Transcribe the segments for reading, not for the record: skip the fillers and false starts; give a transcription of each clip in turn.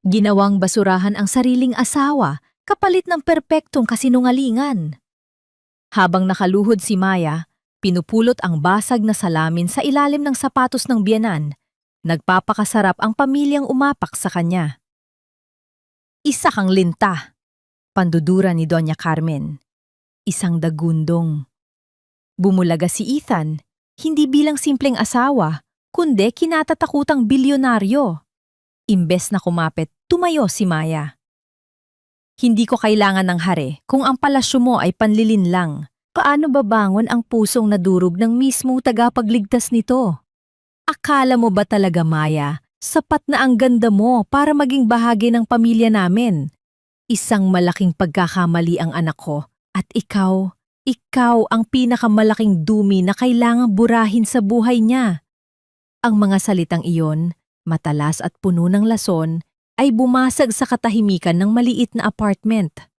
Ginawang basurahan ang sariling asawa kapalit ng perpektong kasinungalingan. Habang nakaluhod si Maya, pinupulot ang basag na salamin sa ilalim ng sapatos ng biyenan. Nagpapakasarap ang pamilyang umapak sa kanya. Isa kang linta, pandudura ni Doña Carmen. Isang dagundong. Bumulaga si Ethan, hindi bilang simpleng asawa, kundi kinatatakutang bilyonaryo. Imbes na kumapit, tumayo si Maya. Hindi ko kailangan ng hari kung ang palasyo mo ay panlilin lang. Paano babangon ang pusong nadurog ng mismong tagapagligtas nito? Akala mo ba talaga, Maya, sapat na ang ganda mo para maging bahagi ng pamilya namin? Isang malaking pagkakamali ang anak ko at ikaw ang pinakamalaking dumi na kailangang burahin sa buhay niya. Ang mga salitang iyon, matalas at puno ng lason, ay bumasag sa katahimikan ng maliit na apartment.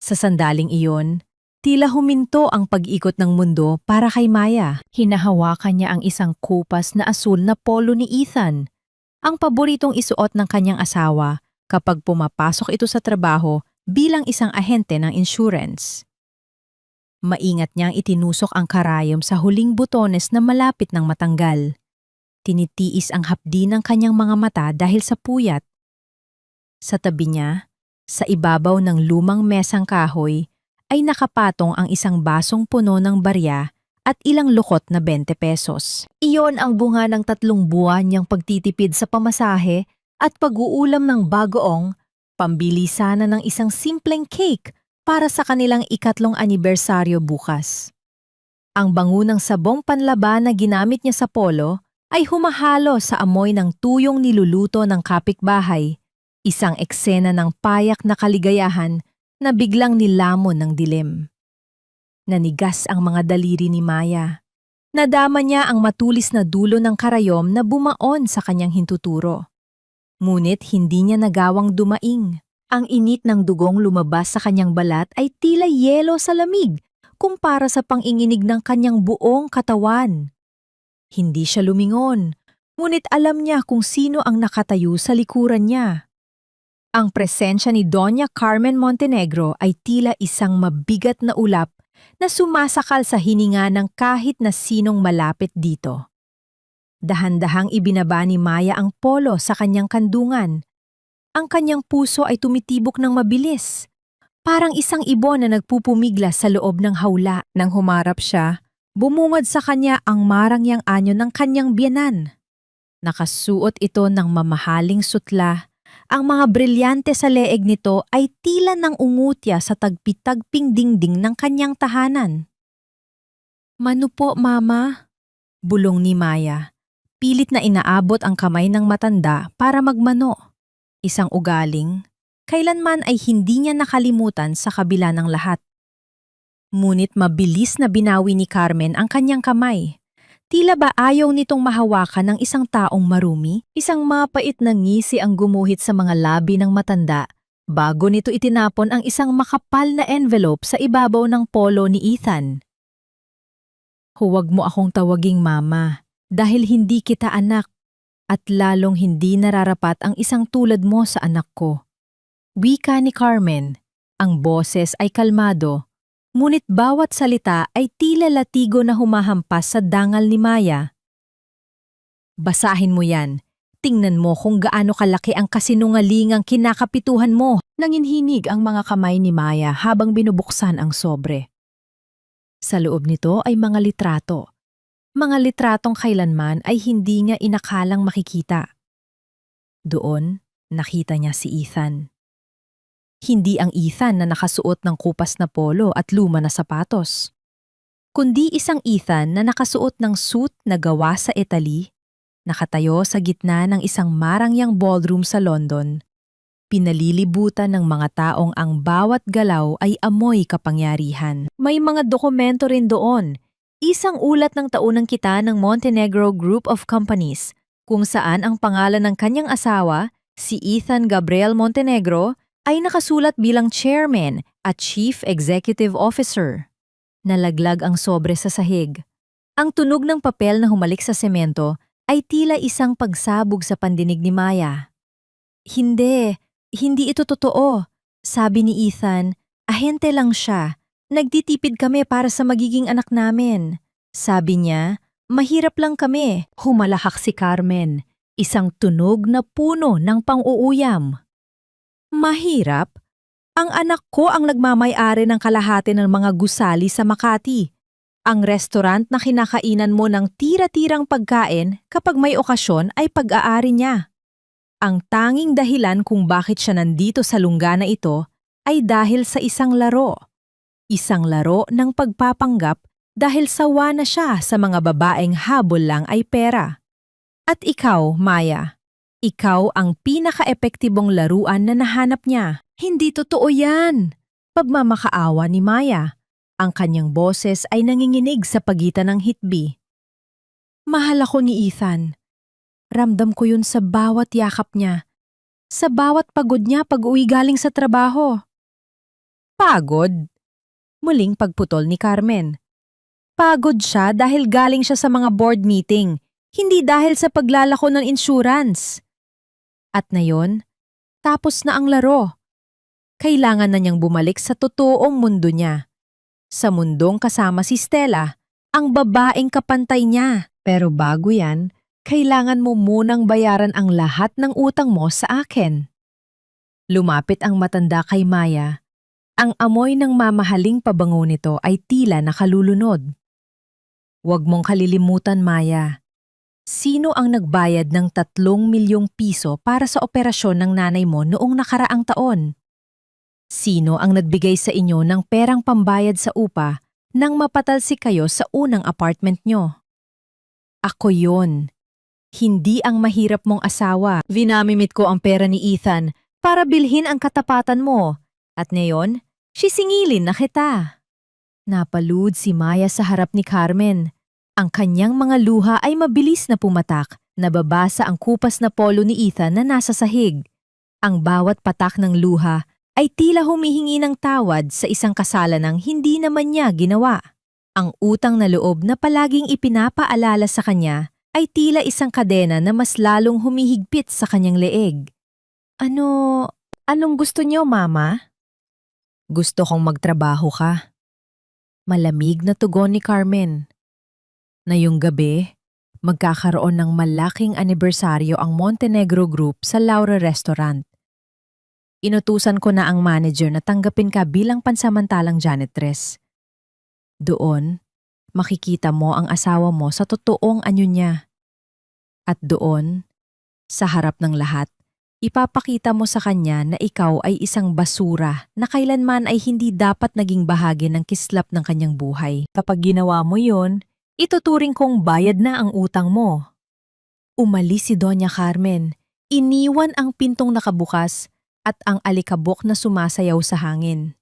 Sa sandaling iyon, tila huminto ang pag-ikot ng mundo para kay Maya. Hinahawakan niya ang isang kupas na asul na polo ni Ethan, ang paboritong isuot ng kanyang asawa kapag pumapasok ito sa trabaho bilang isang ahente ng insurance. Maingat niyang itinusok ang karayom sa huling butones na malapit ng matanggal. Tinitiis ang hapdi ng kanyang mga mata dahil sa puyat. Sa tabi niya, sa ibabaw ng lumang mesang kahoy, ay nakapatong ang isang basong puno ng barya at ilang lukot na 20 pesos. Iyon ang bunga ng 3 buwan niyang pagtitipid sa pamasahe at pag-uulam ng bagoong, pambili sana ng isang simpleng cake para sa kanilang 3 anibersaryo bukas. Ang bango ng sabong panlaban na ginamit niya sa polo ay humahalo sa amoy ng tuyong niluluto ng kapitbahay, isang eksena ng payak na kaligayahan na biglang nilamon ng dilim. Nanigas ang mga daliri ni Maya. Nadama niya ang matulis na dulo ng karayom na bumaon sa kanyang hintuturo. Ngunit hindi niya nagawang dumaing. Ang init ng dugong lumabas sa kanyang balat ay tila yelo sa lamig kumpara sa panginginig ng kanyang buong katawan. Hindi siya lumingon, ngunit alam niya kung sino ang nakatayo sa likuran niya. Ang presensya ni Doña Carmen Montenegro ay tila isang mabigat na ulap na sumasakal sa hininga ng kahit na sinong malapit dito. Dahan-dahang ibinaba ni Maya ang polo sa kanyang kandungan. Ang kanyang puso ay tumitibok ng mabilis, parang isang ibon na nagpupumiglas sa loob ng hawla. Nang humarap siya, bumungad sa kanya ang marangyang anyo ng kanyang biyenan. Nakasuot ito ng mamahaling sutla. Ang mga brilyante sa leeg nito ay tila ng ungutya sa tagpi-tagping dingding ng kanyang tahanan. "Mano po, Mama?" bulong ni Maya. Pilit na inaabot ang kamay ng matanda para magmano. Isang ugaling, kailanman ay hindi niya nakalimutan sa kabila ng lahat. Ngunit mabilis na binawi ni Carmen ang kanyang kamay. Tila ba ayaw nitong mahawakan ng isang taong marumi? Isang mapait na ngisi ang gumuhit sa mga labi ng matanda bago nito itinapon ang isang makapal na envelope sa ibabaw ng polo ni Ethan. "Huwag mo akong tawaging mama dahil hindi kita anak at lalong hindi nararapat ang isang tulad mo sa anak ko." Wika ni Carmen. Ang boses ay kalmado. Ngunit bawat salita ay tila latigo na humahampas sa dangal ni Maya. "Basahin mo yan. Tingnan mo kung gaano kalaki ang kasinungalingang kinakapituhan mo." Nanginhinig ang mga kamay ni Maya habang binubuksan ang sobre. Sa loob nito ay mga litrato. Mga litratong kailanman ay hindi niya inakalang makikita. Doon, nakita niya si Ethan. Hindi ang Ethan na nakasuot ng kupas na polo at luma na sapatos, kundi isang Ethan na nakasuot ng suit na gawa sa Italy, nakatayo sa gitna ng isang marangyang ballroom sa London, pinalilibutan ng mga taong ang bawat galaw ay amoy kapangyarihan. May mga dokumento rin doon, isang ulat ng taunang kita ng Montenegro Group of Companies, kung saan ang pangalan ng kanyang asawa, si Ethan Gabriel Montenegro, ay nakasulat bilang chairman at chief executive officer. Nalaglag ang sobre sa sahig. Ang tunog ng papel na humalik sa semento ay tila isang pagsabog sa pandinig ni Maya. Hindi, hindi ito totoo. Sabi ni Ethan, ahente lang siya. Nagtitipid kami para sa magiging anak namin. Sabi niya, mahirap lang kami. Humalahak si Carmen, isang tunog na puno ng pang-uuyam. Mahirap? Ang anak ko ang nagmamay-ari ng kalahati ng mga gusali sa Makati. Ang restaurant na kinakainan mo ng tira-tirang pagkain kapag may okasyon ay pag-aari niya. Ang tanging dahilan kung bakit siya nandito sa lungga na ito ay dahil sa isang laro. Isang laro ng pagpapanggap dahil sawa na siya sa mga babaeng habol lang ay pera. At ikaw, Maya, ikaw ang pinaka-epektibong laruan na nahanap niya. Hindi totoo yan. Pagmamakaawa ni Maya. Ang kanyang boses ay nanginginig sa pagitan ng hitbi. Mahal ako ni Ethan. Ramdam ko yun sa bawat yakap niya. Sa bawat pagod niya pag-uwi galing sa trabaho. Pagod? Muling pagputol ni Carmen. Pagod siya dahil galing siya sa mga board meeting, hindi dahil sa paglalako ng insurance. At ngayon, tapos na ang laro. Kailangan na niyang bumalik sa totoong mundo niya. Sa mundong kasama si Stella, ang babaeng kapantay niya. Pero bago yan, kailangan mo munang bayaran ang lahat ng utang mo sa akin. Lumapit ang matanda kay Maya. Ang amoy ng mamahaling pabango nito ay tila nakalulunod. Huwag mong kalilimutan, Maya. Sino ang nagbayad ng 3 milyong piso para sa operasyon ng nanay mo noong nakaraang taon? Sino ang nagbigay sa inyo ng perang pambayad sa upa nang mapatalsik kayo sa unang apartment nyo? Ako yon. Hindi ang mahirap mong asawa. Vinamimit ko ang pera ni Ethan para bilhin ang katapatan mo. At ngayon, sisingilin na kita. Napalud si Maya sa harap ni Carmen. Ang kanyang mga luha ay mabilis na pumatak. Nababasa ang kupas na polo ni Ethan na nasa sahig. Ang bawat patak ng luha ay tila humihingi ng tawad sa isang kasalanang hindi naman niya ginawa. Ang utang na loob na palaging ipinapaalala sa kanya ay tila isang kadena na mas lalong humihigpit sa kanyang leeg. Anong gusto niyo, Mama? Gusto kong magtrabaho ka. Malamig na tugon ni Carmen. Ngayong gabi, magkakaroon ng malaking anibersaryo ang Montenegro Group sa Laura Restaurant. Inutusan ko na ang manager na tanggapin ka bilang pansamantalang janitress. Doon, makikita mo ang asawa mo sa totoong anyo niya. At doon, sa harap ng lahat, ipapakita mo sa kanya na ikaw ay isang basura na kailanman ay hindi dapat naging bahagi ng kislap ng kanyang buhay. Kapag ginawa mo yon, ituturing kong bayad na ang utang mo. Umalis si Doña Carmen, iniwan ang pintong nakabukas at ang alikabok na sumasayaw sa hangin.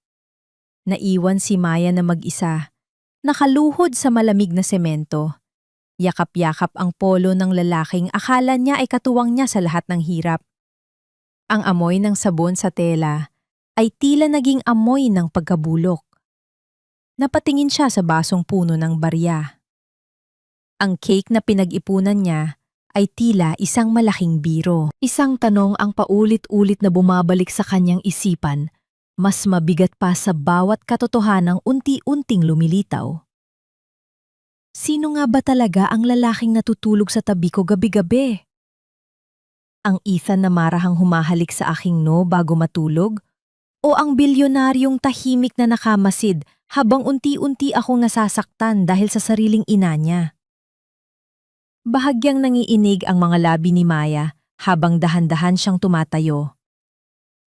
Naiwan si Maya na mag-isa, nakaluhod sa malamig na semento. Yakap-yakap ang polo ng lalaking akala niya ay katuwang niya sa lahat ng hirap. Ang amoy ng sabon sa tela ay tila naging amoy ng pagkabulok. Napatingin siya sa basong puno ng barya. Ang cake na pinag-ipunan niya ay tila isang malaking biro. Isang tanong ang paulit-ulit na bumabalik sa kanyang isipan, mas mabigat pa sa bawat katotohanang unti-unting lumilitaw. Sino nga ba talaga ang lalaking natutulog sa tabi ko gabi-gabi? Ang Ethan na marahang humahalik sa aking bago matulog? O ang bilyonaryong tahimik na nakamasid habang unti-unti akong nasasaktan dahil sa sariling ina niya? Bahagyang nangiinig ang mga labi ni Maya habang dahan-dahan siyang tumatayo.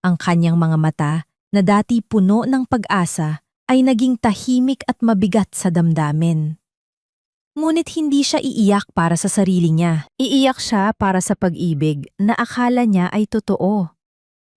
Ang kanyang mga mata na dati puno ng pag-asa ay naging tahimik at mabigat sa damdamin. Ngunit hindi siya iiyak para sa sarili niya. Iiyak siya para sa pag-ibig na akala niya ay totoo.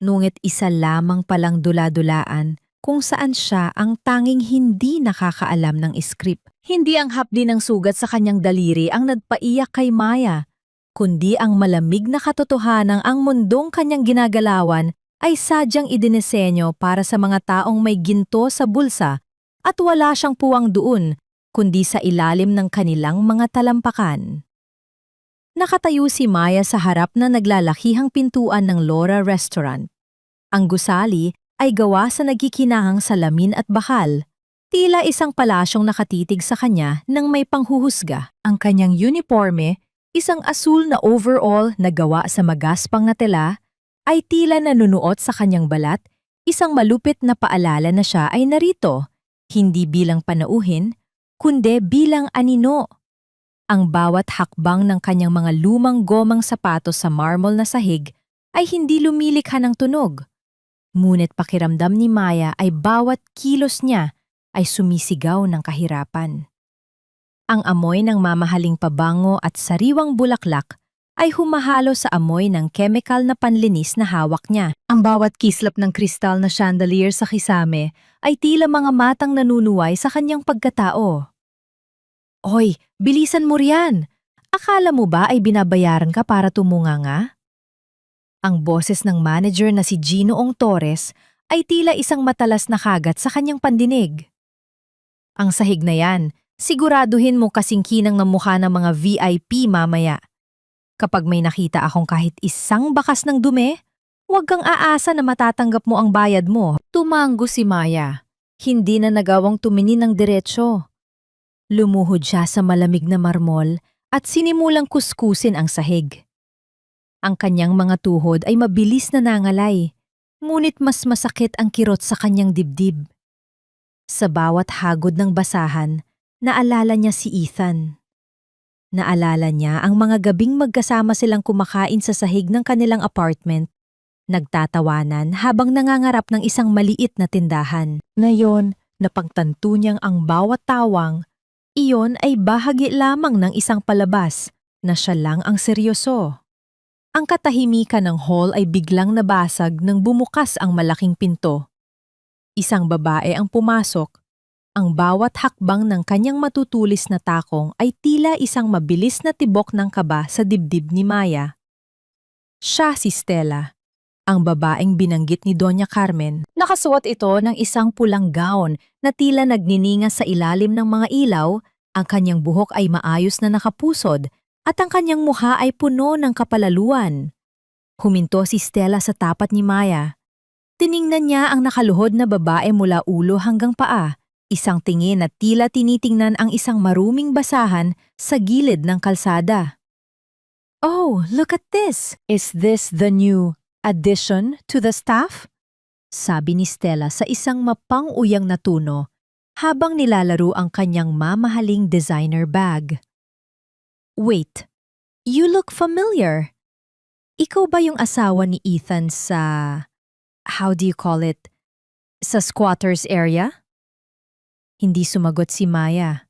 Ngunit isa lamang palang dula-dulaan kung saan siya ang tanging hindi nakakaalam ng script. Hindi ang hapdi ng sugat sa kanyang daliri ang nagpaiyak kay Maya, kundi ang malamig na katotohanang ang mundong kanyang ginagalawan ay sadyang idinisenyo para sa mga taong may ginto sa bulsa at wala siyang puwang doon, kundi sa ilalim ng kanilang mga talampakan. Nakatayo si Maya sa harap na naglalakihang pintuan ng Laura Restaurant. Ang gusali ay gawa sa nagkikinahang salamin at bakal. Tila isang palasyong nakatitig sa kanya nang may panghuhusga. Ang kanyang uniforme, isang asul na overall na gawa sa magaspang na tela, ay tila nanunuot sa kanyang balat, isang malupit na paalala na siya ay narito, hindi bilang panauhin, kundi bilang anino. Ang bawat hakbang ng kanyang mga lumang gomang sapatos sa marmol na sahig ay hindi lumilikha ng tunog. Ngunit pakiramdam ni Maya ay bawat kilos niya ay sumisigaw ng kahirapan. Ang amoy ng mamahaling pabango at sariwang bulaklak ay humahalo sa amoy ng chemical na panlinis na hawak niya. Ang bawat kislap ng kristal na chandelier sa kisame ay tila mga matang nanunuway sa kanyang pagkatao. Oy, bilisan mo riyan! Akala mo ba ay binabayaran ka para tumunganga? Ang boses ng manager na si Ginoong Torres ay tila isang matalas na kagat sa kanyang pandinig. Ang sahig na yan, siguraduhin mo kasing kinang ng mukha ng mga VIP mamaya. Kapag may nakita akong kahit isang bakas ng dumi, huwag kang aasa na matatanggap mo ang bayad mo. Tumanggo si Maya. Hindi na nagawang tumingin ng diretsyo. Lumuhod siya sa malamig na marmol at sinimulang kuskusin ang sahig. Ang kanyang mga tuhod ay mabilis na nangalay, ngunit mas masakit ang kirot sa kanyang dibdib. Sa bawat hagod ng basahan, naalala niya si Ethan. Naalala niya ang mga gabing magkasama silang kumakain sa sahig ng kanilang apartment, nagtatawanan habang nangangarap ng isang maliit na tindahan. Ngayon, napagtanto niyang ang bawat tawang, iyon ay bahagi lamang ng isang palabas na siya lang ang seryoso. Ang katahimikan ng hall ay biglang nabasag nang bumukas ang malaking pinto. Isang babae ang pumasok. Ang bawat hakbang ng kanyang matutulis na takong ay tila isang mabilis na tibok ng kaba sa dibdib ni Maya. Siya si Stella, ang babaeng binanggit ni Doña Carmen. Nakasuot ito ng isang pulang gown na tila nagniningas sa ilalim ng mga ilaw, ang kanyang buhok ay maayos na nakapusod at ang kanyang mukha ay puno ng kapalaluan. Huminto si Stella sa tapat ni Maya. Tiningnan niya ang nakaluhod na babae mula ulo hanggang paa, isang tingin na tila tinitingnan ang isang maruming basahan sa gilid ng kalsada. Oh, look at this! Is this the new addition to the staff? Sabi ni Stella sa isang mapang-uyang na tono habang nilalaro ang kanyang mamahaling designer bag. Wait, you look familiar. Ikaw ba yung asawa ni Ethan sa... how do you call it? Sa squatters area? Hindi sumagot si Maya.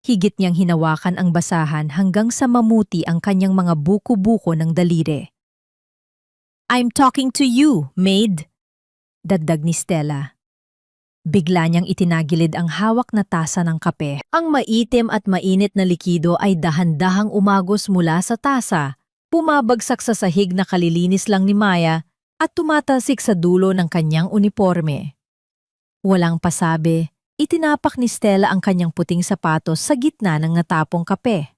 Higit niyang hinawakan ang basahan hanggang sa mamuti ang kanyang mga buko-buko ng daliri. I'm talking to you, maid, dagdag ni Stella. Bigla niyang itinagilid ang hawak na tasa ng kape. Ang maitim at mainit na likido ay dahan-dahang umagos mula sa tasa, pumabagsak sa sahig na kalilinis lang ni Maya at tumatalsik sa dulo ng kanyang uniforme. Walang pasabi, itinapak ni Stella ang kanyang puting sapatos sa gitna ng natapong kape.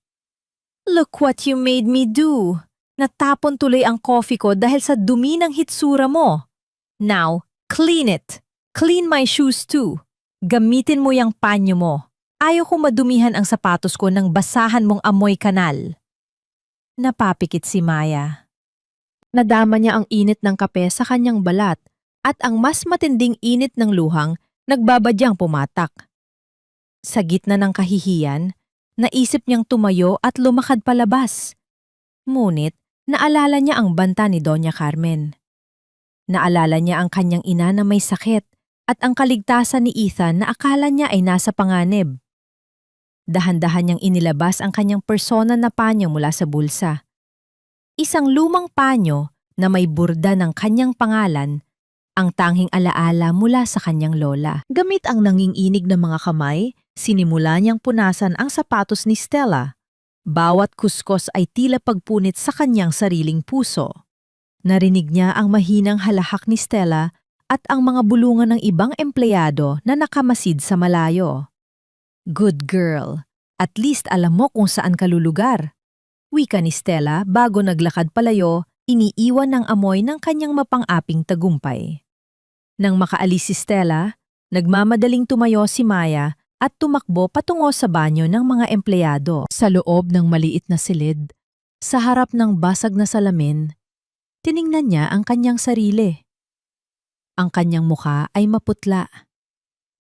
Look what you made me do! Natapon tuloy ang coffee ko dahil sa dumi ng hitsura mo. Now, clean it! Clean my shoes too! Gamitin mo yung panyo mo. Ayaw ko madumihan ang sapatos ko ng basahan mong amoy kanal. Napapikit si Maya. Nadama niya ang init ng kape sa kanyang balat at ang mas matinding init ng luhang nagbabadyang pumatak. Sa gitna ng kahihiyan, naisip niyang tumayo at lumakad palabas. Ngunit, naalala niya ang banta ni Doña Carmen. Naalala niya ang kanyang ina na may sakit at ang kaligtasan ni Ethan na akala niya ay nasa panganib. Dahan-dahan niyang inilabas ang kanyang personal na panyo mula sa bulsa. Isang lumang panyo na may burda ng kanyang pangalan, ang tanging alaala mula sa kanyang lola. Gamit ang nanginginig na mga kamay, sinimula niyang punasan ang sapatos ni Stella. Bawat kuskos ay tila pagpunit sa kanyang sariling puso. Narinig niya ang mahinang halahak ni Stella at ang mga bulungan ng ibang empleyado na nakamasid sa malayo. Good girl, at least alam mo kung saan ka lulugar. Wika ni Stella bago naglakad palayo, iniiwan ng amoy ng kanyang mapang-aping tagumpay. Nang makaalis si Stella, nagmamadaling tumayo si Maya at tumakbo patungo sa banyo ng mga empleyado. Sa loob ng maliit na silid, sa harap ng basag na salamin, tiningnan niya ang kanyang sarili. Ang kanyang mukha ay maputla.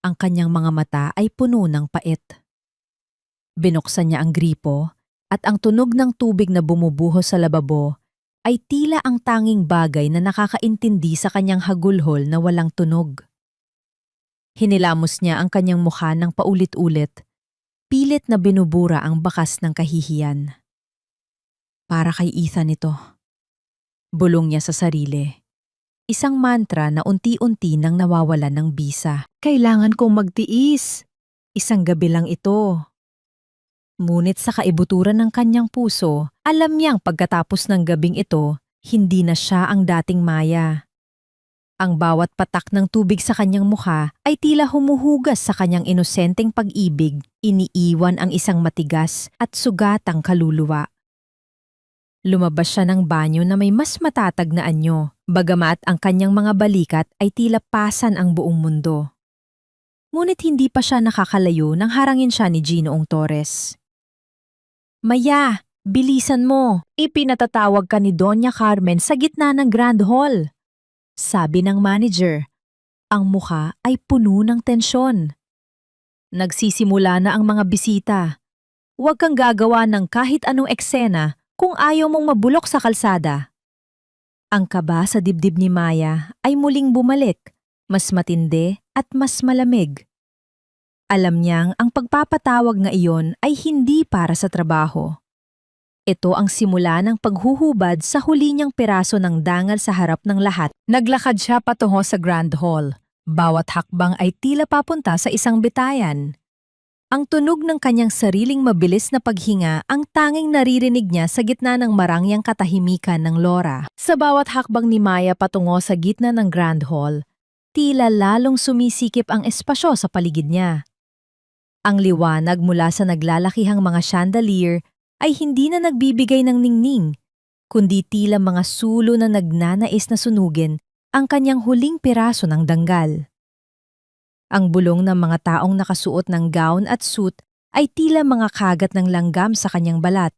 Ang kanyang mga mata ay puno ng pait. Binuksan niya ang gripo at ang tunog ng tubig na bumubuhos sa lababo ay tila ang tanging bagay na nakakaintindi sa kanyang hagulhol na walang tunog. Hinilamos niya ang kanyang mukha ng paulit-ulit, pilit na binubura ang bakas ng kahihiyan. Para kay Ethan ito. Bulong niya sa sarili. Isang mantra na unti-unti nang nawawalan ng bisa. Kailangan kong magtiis. Isang gabi lang ito. Ngunit sa kaibuturan ng kanyang puso, alam niyang pagkatapos ng gabing ito, hindi na siya ang dating Maya. Ang bawat patak ng tubig sa kanyang mukha ay tila humuhugas sa kanyang inosenteng pag-ibig, iniiwan ang isang matigas at sugatang kaluluwa. Lumabas siya ng banyo na may mas matatag na anyo, bagamat ang kanyang mga balikat ay tila pasan ang buong mundo. Ngunit hindi pa siya nakakalayo nang harangin siya ni Ginoong Torres. Maya, bilisan mo! Ipinatatawag ka ni Doña Carmen sa gitna ng Grand Hall. Sabi ng manager. Ang mukha ay puno ng tensyon. Nagsisimula na ang mga bisita. Huwag kang gagawa ng kahit anong eksena kung ayaw mong mabulok sa kalsada. Ang kaba sa dibdib ni Maya ay muling bumalik, mas matindi at mas malamig. Alam niyang ang pagpapatawag nga iyon ay hindi para sa trabaho. Ito ang simula ng paghuhubad sa huli niyang piraso ng dangal sa harap ng lahat. Naglakad siya patungo sa Grand Hall. Bawat hakbang ay tila papunta sa isang bitayan. Ang tunog ng kanyang sariling mabilis na paghinga ang tanging naririnig niya sa gitna ng marangyang katahimikan ng Lora. Sa bawat hakbang ni Maya patungo sa gitna ng Grand Hall, tila lalong sumisikip ang espasyo sa paligid niya. Ang liwanag mula sa naglalakihang mga chandelier ay hindi na nagbibigay ng ningning, kundi tila mga sulo na nagnanais na sunugin ang kanyang huling piraso ng danggal. Ang bulong ng mga taong nakasuot ng gown at suit ay tila mga kagat ng langgam sa kanyang balat.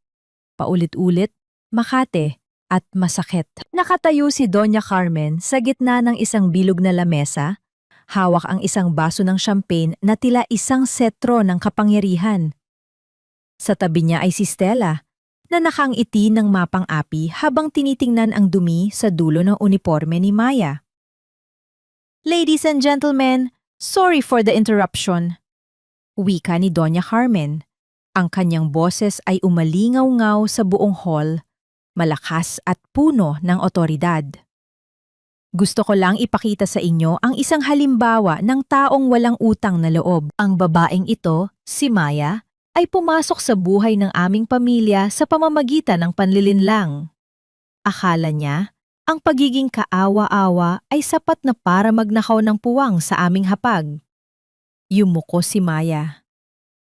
Paulit-ulit, makate at masakit. Nakatayo si Doña Carmen sa gitna ng isang bilog na lamesa, hawak ang isang baso ng champagne na tila isang setro ng kapangyarihan. Sa tabi niya ay si Stella, na nakangiti ng mapang-api habang tinitingnan ang dumi sa dulo ng uniforme ni Maya. Ladies and gentlemen, sorry for the interruption. Wika ni Doña Carmen. Ang kanyang boses ay umalingaw-ngaw sa buong hall, malakas at puno ng otoridad. Gusto ko lang ipakita sa inyo ang isang halimbawa ng taong walang utang na loob. Ang babaeng ito, si Maya, ay pumasok sa buhay ng aming pamilya sa pamamagitan ng panlilinlang. Akala niya, ang pagiging kaawa-awa ay sapat na para magnakaw ng puwang sa aming hapag. Yumuko si Maya.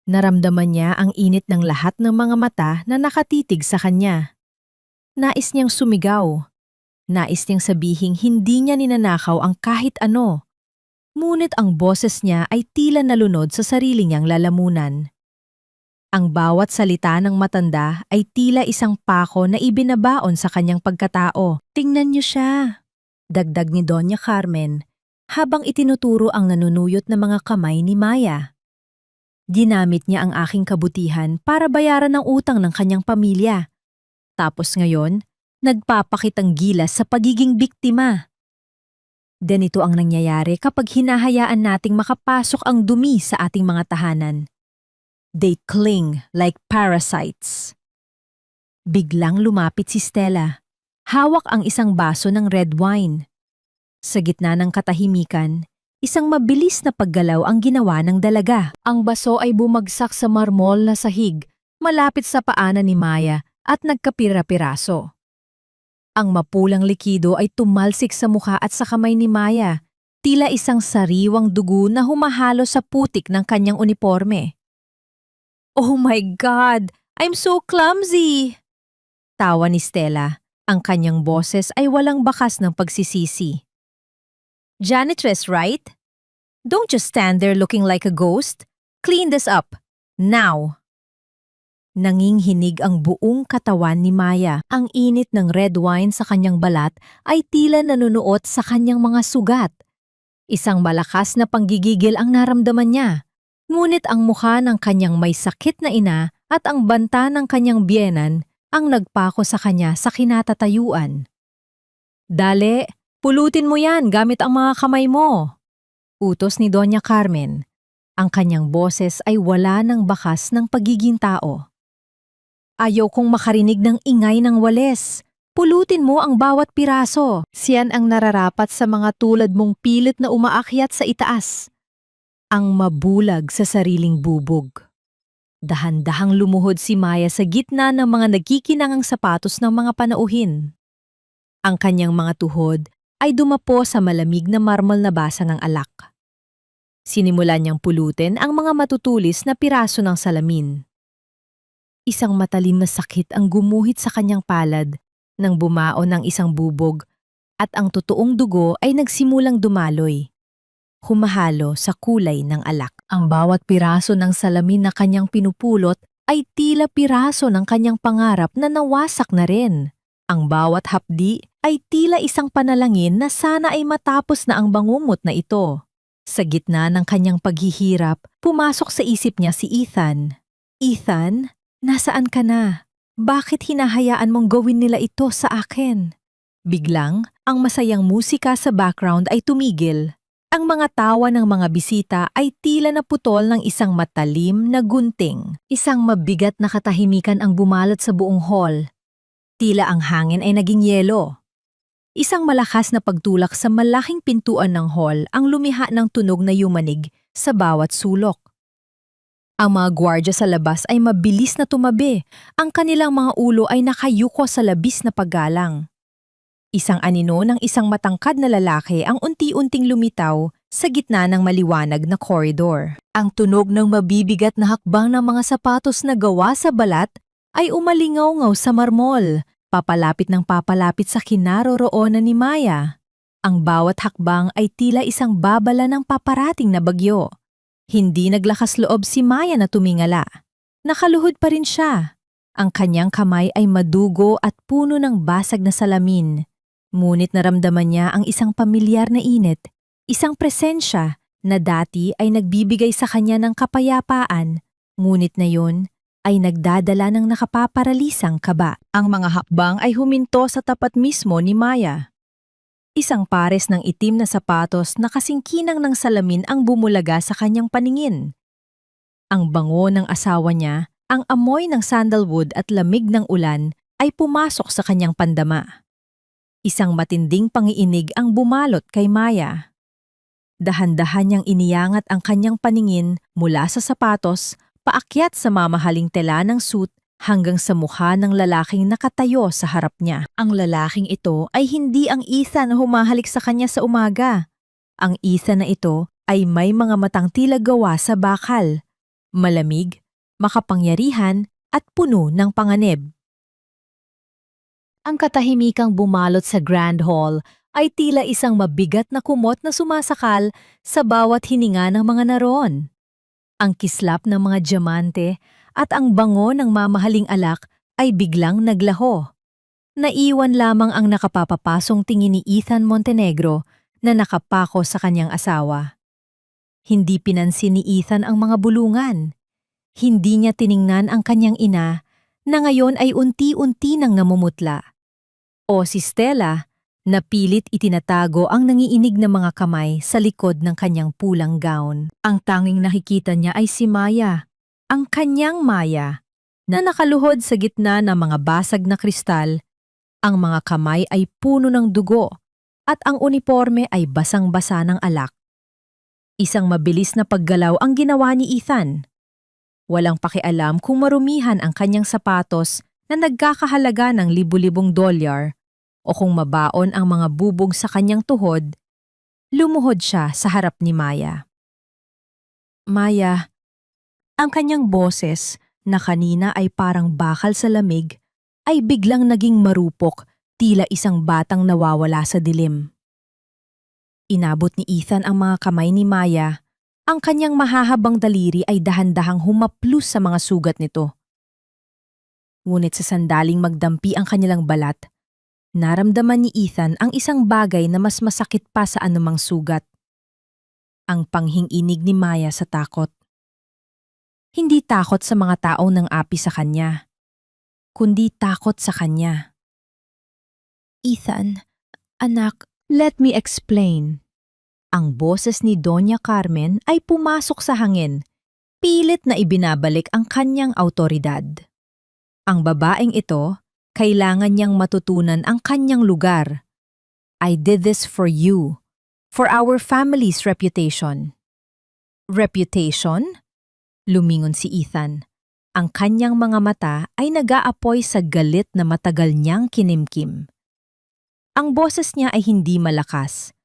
Naramdaman niya ang init ng lahat ng mga mata na nakatitig sa kanya. Nais niyang sumigaw. Nais niyang sabihing hindi niya ninanakaw ang kahit ano. Ngunit ang boses niya ay tila nalunod sa sarili niyang lalamunan. Ang bawat salita ng matanda ay tila isang pako na ibinabaon sa kanyang pagkatao. Tingnan niyo siya, dagdag ni Doña Carmen, habang itinuturo ang nanunuyot na mga kamay ni Maya. Ginamit niya ang aking kabutihan para bayaran ang utang ng kanyang pamilya. Tapos ngayon, nagpapakitang gilas sa pagiging biktima. Ganito ang nangyayari kapag hinahayaan nating makapasok ang dumi sa ating mga tahanan. They cling like parasites. Biglang lumapit si Stella. Hawak ang isang baso ng red wine. Sa gitna ng katahimikan, isang mabilis na paggalaw ang ginawa ng dalaga. Ang baso ay bumagsak sa marmol na sahig, malapit sa paanan ni Maya at nagkapira-piraso. Ang mapulang likido ay tumalsik sa mukha at sa kamay ni Maya, tila isang sariwang dugo na humahalo sa putik ng kanyang uniforme. Oh my God! I'm so clumsy! Tawa ni Stella. Ang kanyang boses ay walang bakas ng pagsisisi. Janitress, right? Don't just stand there looking like a ghost. Clean this up. Now. Nanginginig ang buong katawan ni Maya. Ang init ng red wine sa kanyang balat ay tila nanunuot sa kanyang mga sugat. Isang malakas na panggigigil ang naramdaman niya. Ngunit ang mukha ng kanyang may sakit na ina at ang banta ng kanyang biyenan ang nagpako sa kanya sa kinatatayuan. Dali, pulutin mo yan gamit ang mga kamay mo. Utos ni Doña Carmen. Ang kanyang boses ay wala ng bakas ng pagiging tao. Ayaw kong makarinig ng ingay ng wales. Pulutin mo ang bawat piraso. Siyan ang nararapat sa mga tulad mong pilit na umaakyat sa itaas. Ang mabulag sa sariling bubog. Dahan-dahang lumuhod si Maya sa gitna ng mga nagkikinangang sapatos ng mga panauhin. Ang kanyang mga tuhod ay dumapo sa malamig na marmol na basa ng alak. Sinimulan niyang pulutin ang mga matutulis na piraso ng salamin. Isang matalim na sakit ang gumuhit sa kanyang palad nang bumaon ng isang bubog at ang totoong dugo ay nagsimulang dumaloy. Humahalo sa kulay ng alak. Ang bawat piraso ng salamin na kanyang pinupulot ay tila piraso ng kanyang pangarap na nawasak na rin. Ang bawat hapdi ay tila isang panalangin na sana ay matapos na ang bangungot na ito. Sa gitna ng kanyang paghihirap, pumasok sa isip niya si Ethan. Ethan? Nasaan ka na? Bakit hinahayaan mong gawin nila ito sa akin? Biglang, ang masayang musika sa background ay tumigil. Ang mga tawa ng mga bisita ay tila naputol ng isang matalim na gunting. Isang mabigat na katahimikan ang bumalot sa buong hall. Tila ang hangin ay naging yelo. Isang malakas na pagtulak sa malaking pintuan ng hall ang lumiha ng tunog na yumanig sa bawat sulok. Ang mga gwardya sa labas ay mabilis na tumabi. Ang kanilang mga ulo ay nakayuko sa labis na paggalang. Isang anino ng isang matangkad na lalaki ang unti-unting lumitaw sa gitna ng maliwanag na koridor. Ang tunog ng mabibigat na hakbang ng mga sapatos na gawa sa balat ay umalingaw-ngaw sa marmol, papalapit ng papalapit sa kinaroroonan ni Maya. Ang bawat hakbang ay tila isang babala ng paparating na bagyo. Hindi naglakas loob si Maya na tumingala. Nakaluhod pa rin siya. Ang kanyang kamay ay madugo at puno ng basag na salamin. Ngunit naramdaman niya ang isang pamilyar na init, isang presensya na dati ay nagbibigay sa kanya ng kapayapaan, ngunit na yun ay nagdadala ng nakapaparalisang kaba. Ang mga hakbang ay huminto sa tapat mismo ni Maya. Isang pares ng itim na sapatos na kasingkinang ng salamin ang bumulaga sa kanyang paningin. Ang bango ng asawa niya, ang amoy ng sandalwood at lamig ng ulan ay pumasok sa kanyang pandama. Isang matinding pangiinig ang bumalot kay Maya. Dahan-dahan niyang iniangat ang kanyang paningin mula sa sapatos, paakyat sa mamahaling tela ng suit hanggang sa mukha ng lalaking nakatayo sa harap niya. Ang lalaking ito ay hindi ang Ethan na humahalik sa kanya sa umaga. Ang Ethan na ito ay may mga matang tila gawa sa bakal, malamig, makapangyarihan at puno ng panganib. Ang katahimikang bumalot sa Grand Hall ay tila isang mabigat na kumot na sumasakal sa bawat hininga ng mga naroon. Ang kislap ng mga diamante at ang bango ng mamahaling alak ay biglang naglaho. Naiwan lamang ang nakapapapasong tingin ni Ethan Montenegro na nakapako sa kanyang asawa. Hindi pinansin ni Ethan ang mga bulungan. Hindi niya tiningnan ang kanyang ina na ngayon ay unti-unti nang namumutla. O si Stella na pilit itinatago ang nangiinig na mga kamay sa likod ng kanyang pulang gown. Ang tanging nakikita niya ay si Maya. Ang kanyang Maya, na nakaluhod sa gitna ng mga basag na kristal, ang mga kamay ay puno ng dugo at ang uniforme ay basang-basa ng alak. Isang mabilis na paggalaw ang ginawa ni Ethan. Walang pakialam kung marumihan ang kanyang sapatos na nagkakahalaga ng libu-libong dolyar o kung mabaon ang mga bubog sa kanyang tuhod, lumuhod siya sa harap ni Maya. Maya, ang kanyang boses na kanina ay parang bakal sa lamig ay biglang naging marupok, tila isang batang nawawala sa dilim. Inabot ni Ethan ang mga kamay ni Maya. Ang kanyang mahahabang daliri ay dahan-dahang humaplos sa mga sugat nito. Ngunit sa sandaling magdampi ang kanilang balat, naramdaman ni Ethan ang isang bagay na mas masakit pa sa anumang sugat. Ang panghing-inig ni Maya sa takot. Hindi takot sa mga taong nang api sa kanya, kundi takot sa kanya. Ethan, anak, let me explain. Ang boses ni Doña Carmen ay pumasok sa hangin, pilit na ibinabalik ang kanyang awtoridad. Ang babaeng ito, kailangan niyang matutunan ang kanyang lugar. I did this for you, for our family's reputation. Reputation? Lumingon si Ethan. Ang kanyang mga mata ay nag-aapoy sa galit na matagal niyang kinimkim. Ang boses niya ay hindi malakas,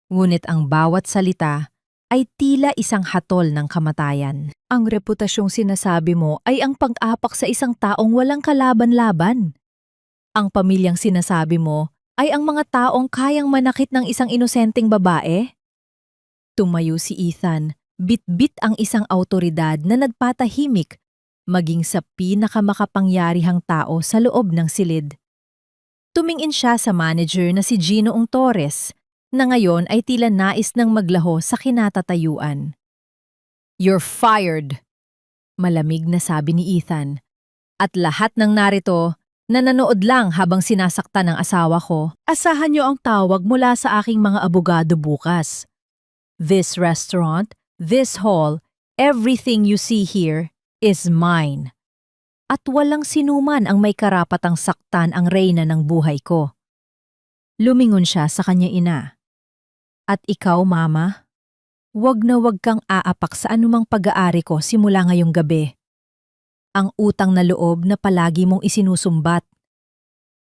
ngunit ang bawat salita ay tila isang hatol ng kamatayan. Ang reputasyong sinasabi mo ay ang pag-apak sa isang taong walang kalaban-laban. Ang pamilyang sinasabi mo ay ang mga taong kayang manakit ng isang inosenteng babae? Tumayo si Ethan, bit-bit ang isang awtoridad na nagpatahimik maging sa pinakamakapangyarihang tao sa loob ng silid. Tumingin siya sa manager na si Ginoong Torres, na ngayon ay tila nais ng maglaho sa kinatatayuan. You're fired, malamig na sabi ni Ethan. At lahat ng narito, nanonood lang habang sinasaktan ng asawa ko. Asahan niyo ang tawag mula sa aking mga abogado bukas. This restaurant, this hall, everything you see here is mine. At walang sinuman ang may karapatang saktan ang reyna ng buhay ko. Lumingon siya sa kanyang ina. At ikaw, Mama, wag na wag kang aapak sa anumang pag-aari ko simula ngayong gabi. Ang utang na loob na palagi mong isinusumbat.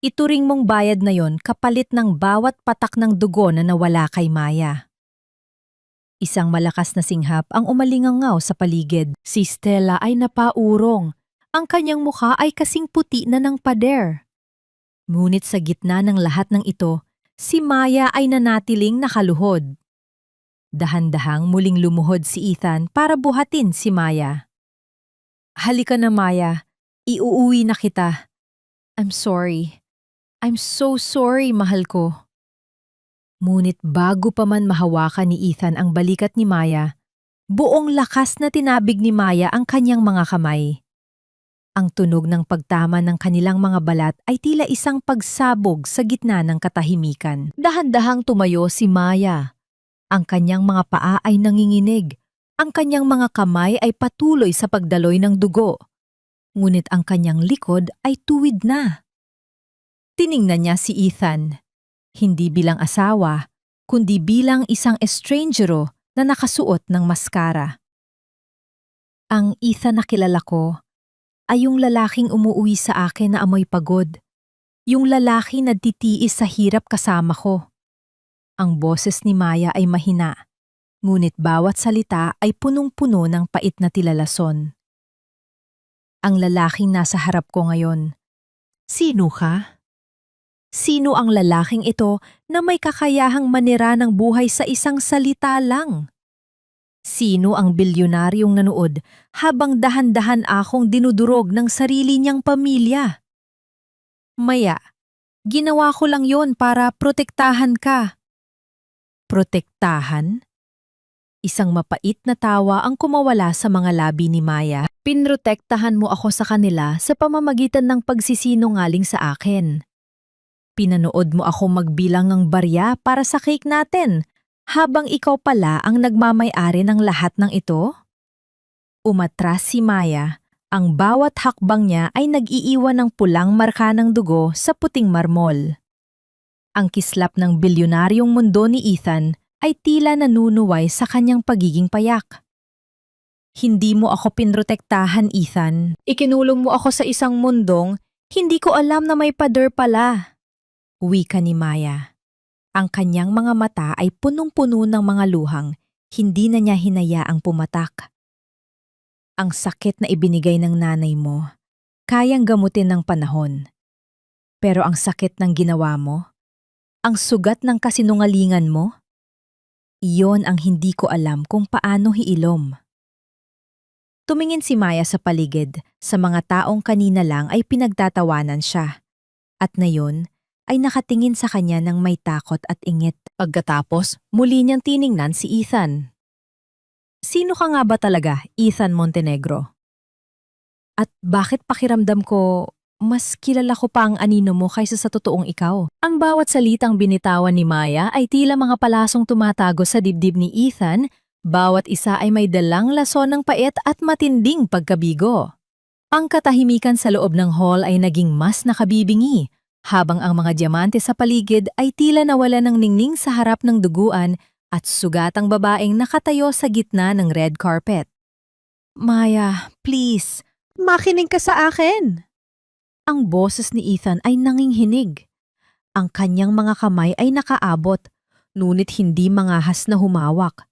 Ituring mong bayad na yon kapalit ng bawat patak ng dugo na nawala kay Maya. Isang malakas na singhap ang umalingangaw sa paligid. Si Stella ay napaurong. Ang kanyang mukha ay kasing puti na ng pader. Ngunit sa gitna ng lahat ng ito, si Maya ay nanatiling nakaluhod. Dahan-dahang muling lumuhod si Ethan para buhatin si Maya. Halika na, Maya. Iuuwi na kita. I'm sorry. I'm so sorry, mahal ko. Ngunit bago pa man mahawakan ni Ethan ang balikat ni Maya, buong lakas na tinabig ni Maya ang kanyang mga kamay. Ang tunog ng pagtama ng kanilang mga balat ay tila isang pagsabog sa gitna ng katahimikan. Dahan-dahang tumayo si Maya. Ang kanyang mga paa ay nanginginig. Ang kanyang mga kamay ay patuloy sa pagdaloy ng dugo. Ngunit ang kanyang likod ay tuwid na. Tiningnan niya si Ethan. Hindi bilang asawa, kundi bilang isang estrangero na nakasuot ng maskara. Ang Ethan na kilala ko ay yung lalaking umuuwi sa akin na amoy pagod. Yung lalaki na titiis sa hirap kasama ko. Ang boses ni Maya ay mahina, ngunit bawat salita ay punong-puno ng pait na tilalason. Ang lalaking nasa harap ko ngayon. Sino ka? Sino ang lalaking ito na may kakayahang manira ng buhay sa isang salita lang? Sino ang bilyonaryong nanood habang dahan-dahan akong dinudurog ng sarili niyang pamilya? Maya, ginawa ko lang yon para protektahan ka. Protektahan? Isang mapait na tawa ang kumawala sa mga labi ni Maya. Pinrotektahan mo ako sa kanila sa pamamagitan ng pagsisinungaling sa akin. Pinanood mo ako magbilang ng barya para sa cake natin, habang ikaw pala ang nagmamay-ari ng lahat ng ito? Umatras si Maya, ang bawat hakbang niya ay nag-iiwan ng pulang marka ng dugo sa puting marmol. Ang kislap ng bilyonaryong mundo ni Ethan ay tila nanunuway sa kanyang pagiging payak. Hindi mo ako pinrotektahan, Ethan. Ikinulong mo ako sa isang mundong hindi ko alam na may pader pala. Wika ni Maya. Ang kanyang mga mata ay punong-puno ng mga luhang, hindi na niya hinayaang pumatak. Ang sakit na ibinigay ng nanay mo, kayang gamutin ng panahon. Pero ang sakit ng ginawa mo, ang sugat ng kasinungalingan mo, iyon ang hindi ko alam kung paano hiilom. Tumingin si Maya sa paligid, sa mga taong kanina lang ay pinagtatawanan siya. At ngayon, ay nakatingin sa kanya ng may takot at ingit. Pagkatapos, muli niyang tiningnan si Ethan. Sino ka nga ba talaga, Ethan Montenegro? At bakit pakiramdam ko, mas kilala ko pa ang anino mo kaysa sa totoong ikaw? Ang bawat salitang binitawan ni Maya ay tila mga palasong tumatago sa dibdib ni Ethan. Bawat isa ay may dalang lason ng pait at matinding pagkabigo. Ang katahimikan sa loob ng hall ay naging mas nakabibingi, habang ang mga diamante sa paligid ay tila nawala ng ningning sa harap ng duguan at sugatang babaeng nakatayo sa gitna ng red carpet. Maya, please, makinig ka sa akin! Ang boses ni Ethan ay nanginghinig. Ang kanyang mga kamay ay nakaabot, ngunit hindi mangahas na humawak.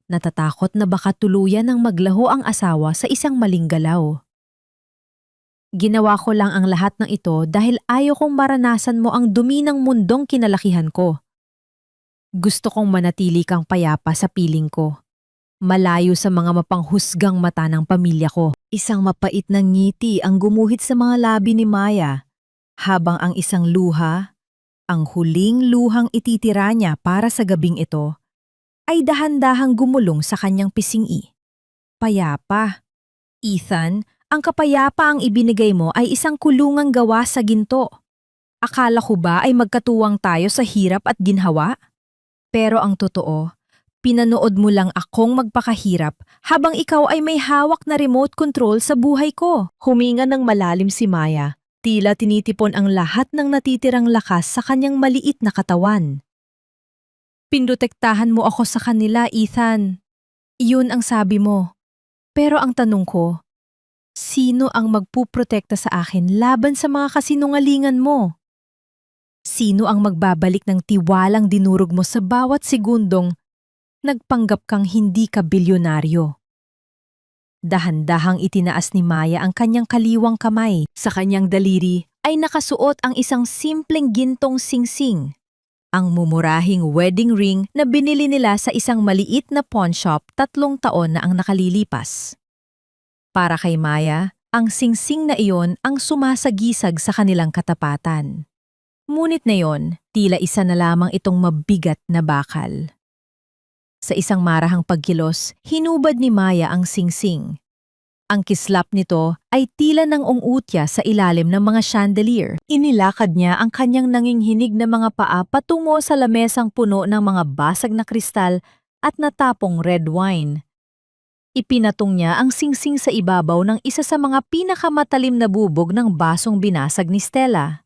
Natatakot na baka tuluyan ng maglaho ang asawa sa isang maling galaw. Ginawa ko lang ang lahat ng ito dahil ayaw kong maranasan mo ang dumi ng mundong kinalakihan ko. Gusto kong manatili kang payapa sa piling ko. Malayo sa mga mapanghusgang mata ng pamilya ko. Isang mapait na ngiti ang gumuhit sa mga labi ni Maya, habang ang isang luha, ang huling luhang ititira niya para sa gabing ito, ay dahan-dahang gumulong sa kanyang pisngi. Payapa. Ethan, ang kapayapa ang ibinigay mo ay isang kulungang gawa sa ginto. Akala ko ba ay magkatuwang tayo sa hirap at ginhawa? Pero ang totoo, pinanood mo lang akong magpakahirap habang ikaw ay may hawak na remote control sa buhay ko. Huminga ng malalim si Maya, tila tinitipon ang lahat ng natitirang lakas sa kanyang maliit na katawan. Pinrotektahan mo ako sa kanila, Ethan. Iyon ang sabi mo. Pero ang tanong ko, sino ang magpuprotekta sa akin laban sa mga kasinungalingan mo? Sino ang magbabalik ng tiwalang dinurog mo sa bawat segundong nagpanggap kang hindi ka bilyonaryo? Dahan-dahang itinaas ni Maya ang kanyang kaliwang kamay. Sa kanyang daliri ay nakasuot ang isang simpleng gintong singsing. Ang mumurahing wedding ring na binili nila sa isang maliit na pawn shop 3 taon na ang nakalilipas. Para kay Maya, ang singsing na iyon ang sumasagisag sa kanilang katapatan. Ngunit na iyon, tila isa na lamang itong mabigat na bakal. Sa isang marahang pagkilos, hinubad ni Maya ang singsing. Ang kislap nito ay tila ng ungutya sa ilalim ng mga chandelier. Inilakad niya ang kanyang nanginghinig na mga paa patungo sa lamesang puno ng mga basag na kristal at natapong red wine. Ipinatong niya ang singsing sa ibabaw ng isa sa mga pinakamatalim na bubog ng basong binasag ni Stella.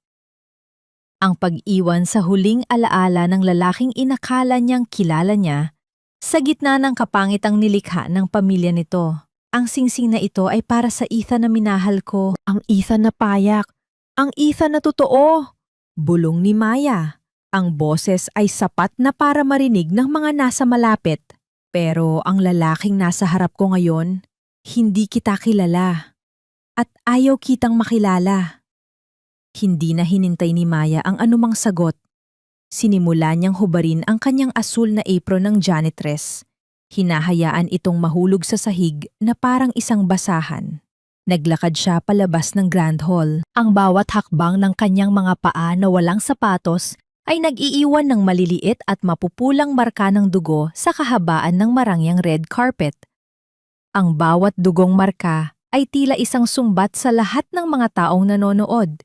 Ang pag-iwan sa huling alaala ng lalaking inakala niyang kilala niya sa gitna ng kapangitang nilikha ng pamilya nito. Ang singsing na ito ay para sa Ethan na minahal ko. Ang Ethan na payak. Ang Ethan na totoo. Bulong ni Maya. Ang boses ay sapat na para marinig ng mga nasa malapit. Pero ang lalaking nasa harap ko ngayon, hindi kita kilala. At ayaw kitang makilala. Hindi na hinintay ni Maya ang anumang sagot. Sinimula niyang hubarin ang kanyang asul na apron ng janitress. Hinahayaan itong mahulog sa sahig na parang isang basahan. Naglakad siya palabas ng Grand Hall. Ang bawat hakbang ng kanyang mga paa na walang sapatos ay nag-iiwan ng maliliit at mapupulang marka ng dugo sa kahabaan ng marangyang red carpet. Ang bawat dugong marka ay tila isang sumbat sa lahat ng mga taong nanonood,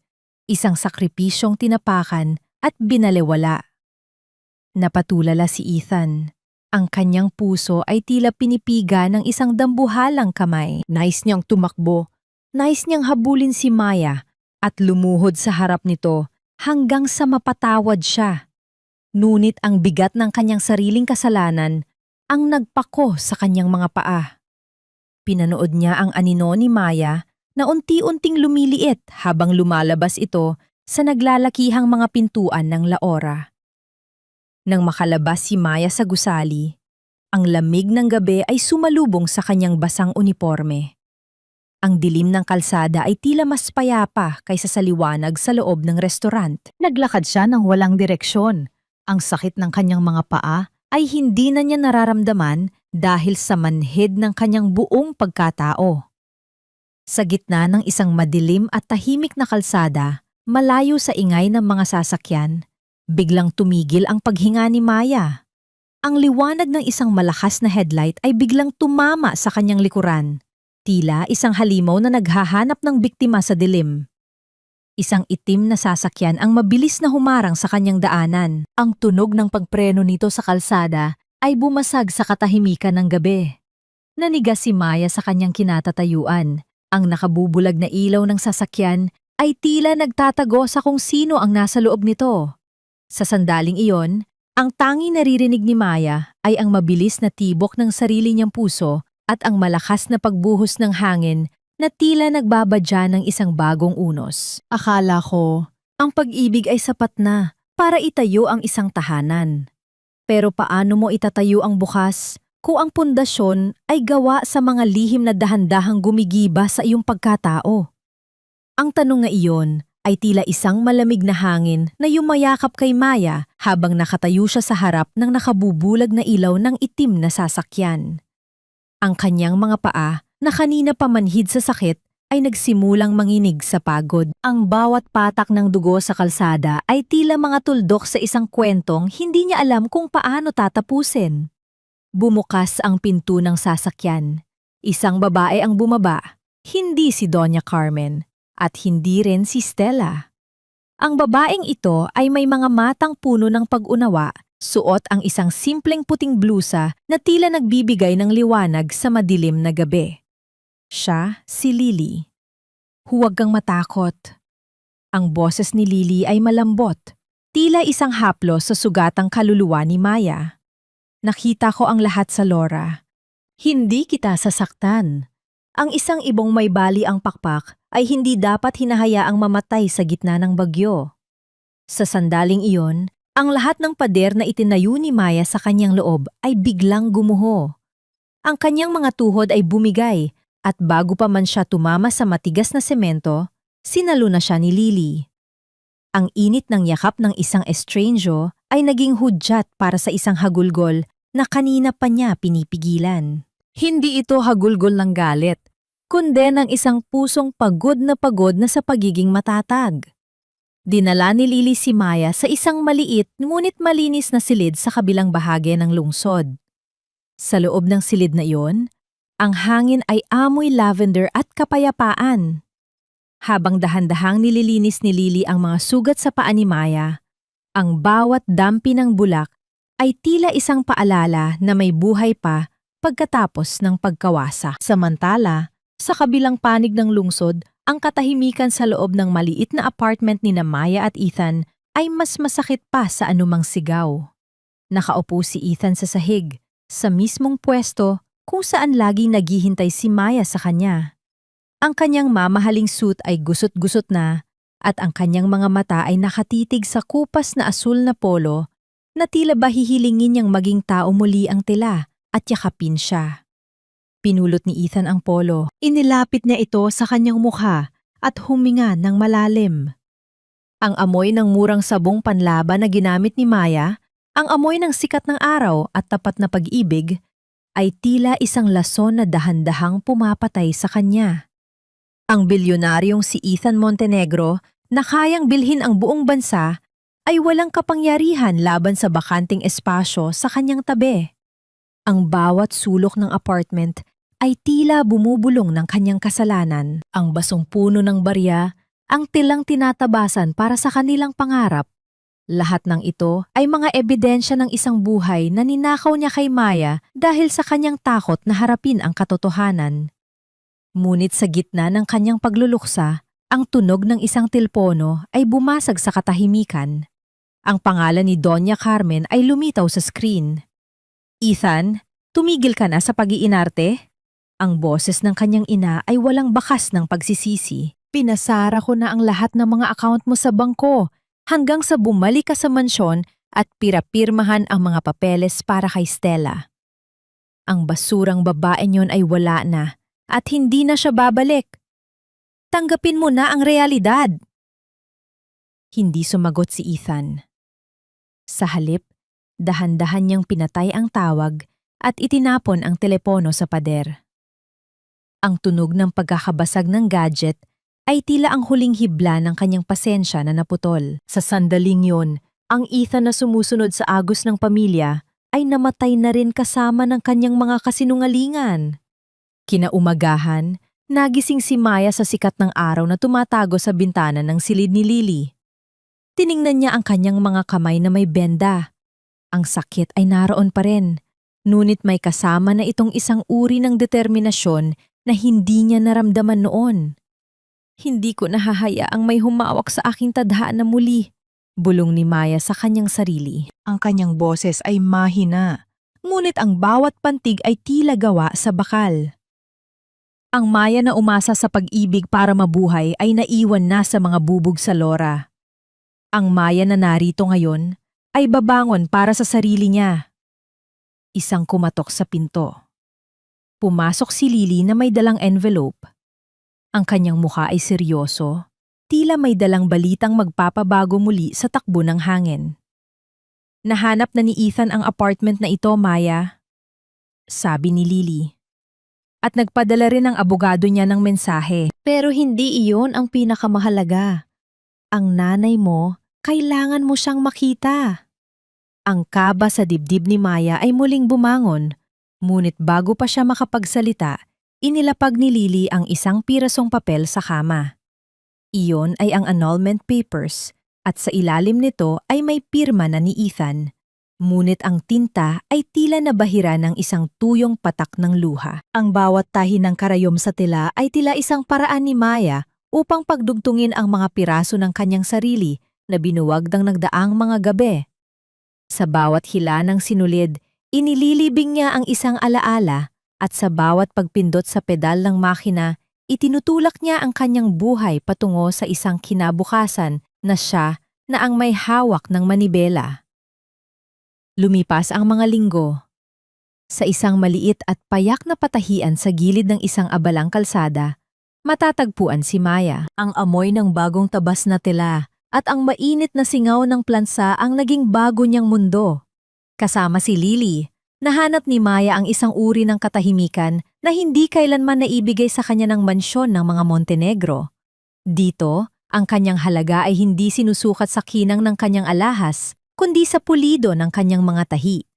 isang sakripisyong tinapakan at binalewala. Napatulala si Ethan. Ang kanyang puso ay tila pinipiga ng isang dambuhalang kamay. Nais niyang tumakbo. Nais niyang habulin si Maya at lumuhod sa harap nito hanggang sa mapatawad siya. Ngunit ang bigat ng kanyang sariling kasalanan ang nagpako sa kanyang mga paa. Pinanood niya ang anino ni Maya na unti-unting lumiliit habang lumalabas ito sa naglalakihang mga pintuan ng Laora. Nang makalabas si Maya sa gusali, ang lamig ng gabi ay sumalubong sa kanyang basang uniporme. Ang dilim ng kalsada ay tila mas payapa kaysa sa liwanag sa loob ng restaurant. Naglakad siya ng walang direksyon. Ang sakit ng kanyang mga paa ay hindi na niya nararamdaman dahil sa manhid ng kanyang buong pagkatao. Sa gitna ng isang madilim at tahimik na kalsada, malayo sa ingay ng mga sasakyan, biglang tumigil ang paghinga ni Maya. Ang liwanag ng isang malakas na headlight ay biglang tumama sa kanyang likuran. Tila isang halimaw na naghahanap ng biktima sa dilim. Isang itim na sasakyan ang mabilis na humarang sa kanyang daanan. Ang tunog ng pagpreno nito sa kalsada ay bumasag sa katahimikan ng gabi. Nanigas si Maya sa kanyang kinatatayuan. Ang nakabubulag na ilaw ng sasakyan ay tila nagtatago sa kung sino ang nasa loob nito. Sa sandaling iyon, ang tanging naririnig ni Maya ay ang mabilis na tibok ng sarili niyang puso at ang malakas na pagbuhos ng hangin na tila nagbabadya ng isang bagong unos. Akala ko, ang pag-ibig ay sapat na para itayo ang isang tahanan. Pero paano mo itatayo ang bukas kung ang pundasyon ay gawa sa mga lihim na dahan-dahang gumigiba sa iyong pagkatao? Ang tanong nga iyon ay tila isang malamig na hangin na yumayakap kay Maya habang nakatayo siya sa harap ng nakabubulag na ilaw ng itim na sasakyan. Ang kanyang mga paa na kanina pa manhid sa sakit ay nagsimulang manginig sa pagod. Ang bawat patak ng dugo sa kalsada ay tila mga tuldok sa isang kwentong hindi niya alam kung paano tatapusin. Bumukas ang pinto ng sasakyan. Isang babae ang bumaba, hindi si Doña Carmen at hindi rin si Stella. Ang babaeng ito ay may mga matang puno ng pag-unawa. Suot ang isang simpleng puting blusa na tila nagbibigay ng liwanag sa madilim na gabi. Siya si Lily. Huwag kang matakot. Ang boses ni Lily ay malambot, tila isang haplos sa sugatang kaluluwa ni Maya. Nakita ko ang lahat sa Laura. Hindi kita sasaktan. Ang isang ibong may bali ang pakpak ay hindi dapat hinahayaang mamatay sa gitna ng bagyo. Sa sandaling iyon, ang lahat ng pader na itinayo ni Maya sa kanyang loob ay biglang gumuho. Ang kanyang mga tuhod ay bumigay at bago pa man siya tumama sa matigas na semento, sinalo na siya ni Lily. Ang init ng yakap ng isang estrange ay naging hudyat para sa isang hagulgol na kanina pa niya pinipigilan. Hindi ito hagulgol ng galit, kundi ng isang pusong pagod na sa pagiging matatag. Dinala ni Lily si Maya sa isang maliit ngunit malinis na silid sa kabilang bahagi ng lungsod. Sa loob ng silid na iyon, ang hangin ay amoy lavender at kapayapaan. Habang dahan-dahang nililinis ni Lily ang mga sugat sa paa ni Maya, ang bawat dampi ng bulak ay tila isang paalala na may buhay pa pagkatapos ng pagkawasa. Samantala, sa kabilang panig ng lungsod, ang katahimikan sa loob ng maliit na apartment ni Maya at Ethan ay mas masakit pa sa anumang sigaw. Nakaupo si Ethan sa sahig, sa mismong pwesto kung saan laging naghihintay si Maya sa kanya. Ang kanyang mamahaling suit ay gusot-gusot na at ang kanyang mga mata ay nakatitig sa kupas na asul na polo na tila ba hihilingin niyang maging tao muli ang tila at yakapin siya. Pinulot ni Ethan ang polo. Inilapit niya ito sa kanyang mukha at huminga ng malalim. Ang amoy ng murang sabong panlaban na ginamit ni Maya, ang amoy ng sikat ng araw at tapat na pag-ibig, ay tila isang lason na dahan-dahang pumapatay sa kanya. Ang bilyonaryong si Ethan Montenegro na kayang bilhin ang buong bansa ay walang kapangyarihan laban sa bakanting espasyo sa kanyang tabi. Ang bawat sulok ng apartment ay tila bumubulong ng kanyang kasalanan. Ang basong puno ng barya, ang tilang tinatabasan para sa kanilang pangarap. Lahat ng ito ay mga ebidensya ng isang buhay na ninakaw niya kay Maya dahil sa kanyang takot na harapin ang katotohanan. Ngunit sa gitna ng kanyang pagluluksa, ang tunog ng isang tilpono ay bumasag sa katahimikan. Ang pangalan ni Doña Carmen ay lumitaw sa screen. Ethan, tumigil ka na sa pag-iinarte? Ang boses ng kanyang ina ay walang bakas ng pagsisisi. Pinasara ko na ang lahat ng mga account mo sa bangko hanggang sa bumalik ka sa mansyon at pirapirmahan ang mga papeles para kay Stella. Ang basurang babae niyon ay wala na at hindi na siya babalik. Tanggapin mo na ang realidad. Hindi sumagot si Ethan. Sa halip, dahan-dahan niyang pinatay ang tawag at itinapon ang telepono sa pader. Ang tunog ng pagkakabasag ng gadget ay tila ang huling hibla ng kanyang pasensya na naputol. Sa sandaling yon, ang Ethan na sumusunod sa agos ng pamilya ay namatay na rin kasama ng kanyang mga kasinungalingan. Kinaumagahan, nagising si Maya sa sikat ng araw na tumatago sa bintana ng silid ni Lily. Tiningnan niya ang kanyang mga kamay na may benda. Ang sakit ay naroon pa rin, ngunit may kasama na itong isang uri ng determinasyon na hindi niya naramdaman noon. Hindi ko nahahayaang may humawak sa aking tadhana muli, bulong ni Maya sa kanyang sarili. Ang kanyang boses ay mahina, ngunit ang bawat pantig ay tila gawa sa bakal. Ang Maya na umasa sa pag-ibig para mabuhay ay naiwan na sa mga bubog sa lora. Ang Maya na narito ngayon ay babangon para sa sarili niya. Isang kumatok sa pinto. Pumasok si Lily na may dalang envelope. Ang kanyang mukha ay seryoso, tila may dalang balitang magpapabago muli sa takbo ng hangin. Nahanap na ni Ethan ang apartment na ito, Maya, sabi ni Lily. At nagpadala rin ang abogado niya ng mensahe. Pero hindi iyon ang pinakamahalaga. Ang nanay mo, kailangan mo siyang makita. Ang kaba sa dibdib ni Maya ay muling bumangon, ngunit bago pa siya makapagsalita, inilapag ni Lily ang isang pirasong papel sa kama. Iyon ay ang annulment papers at sa ilalim nito ay may pirma na ni Ethan. Ngunit ang tinta ay tila nabahira ng isang tuyong patak ng luha. Ang bawat tahi ng karayom sa tela ay tila isang paraan ni Maya upang pagdugtungin ang mga piraso ng kanyang sarili na binuwag ng nagdaang mga gabi. Sa bawat hila ng sinulid, inililibing niya ang isang alaala at sa bawat pagpindot sa pedal ng makina, itinutulak niya ang kanyang buhay patungo sa isang kinabukasan na siya na ang may hawak ng manibela. Lumipas ang mga linggo. Sa isang maliit at payak na patahian sa gilid ng isang abalang kalsada, matatagpuan si Maya. Ang amoy ng bagong tabas na tela at ang mainit na singaw ng plansa ang naging bago niyang mundo. Kasama si Lily, nahanap ni Maya ang isang uri ng katahimikan na hindi kailanman naibigay sa kanya ng mansyon ng mga Montenegro. Dito, ang kanyang halaga ay hindi sinusukat sa kinang ng kanyang alahas, kundi sa pulido ng kanyang mga tahi.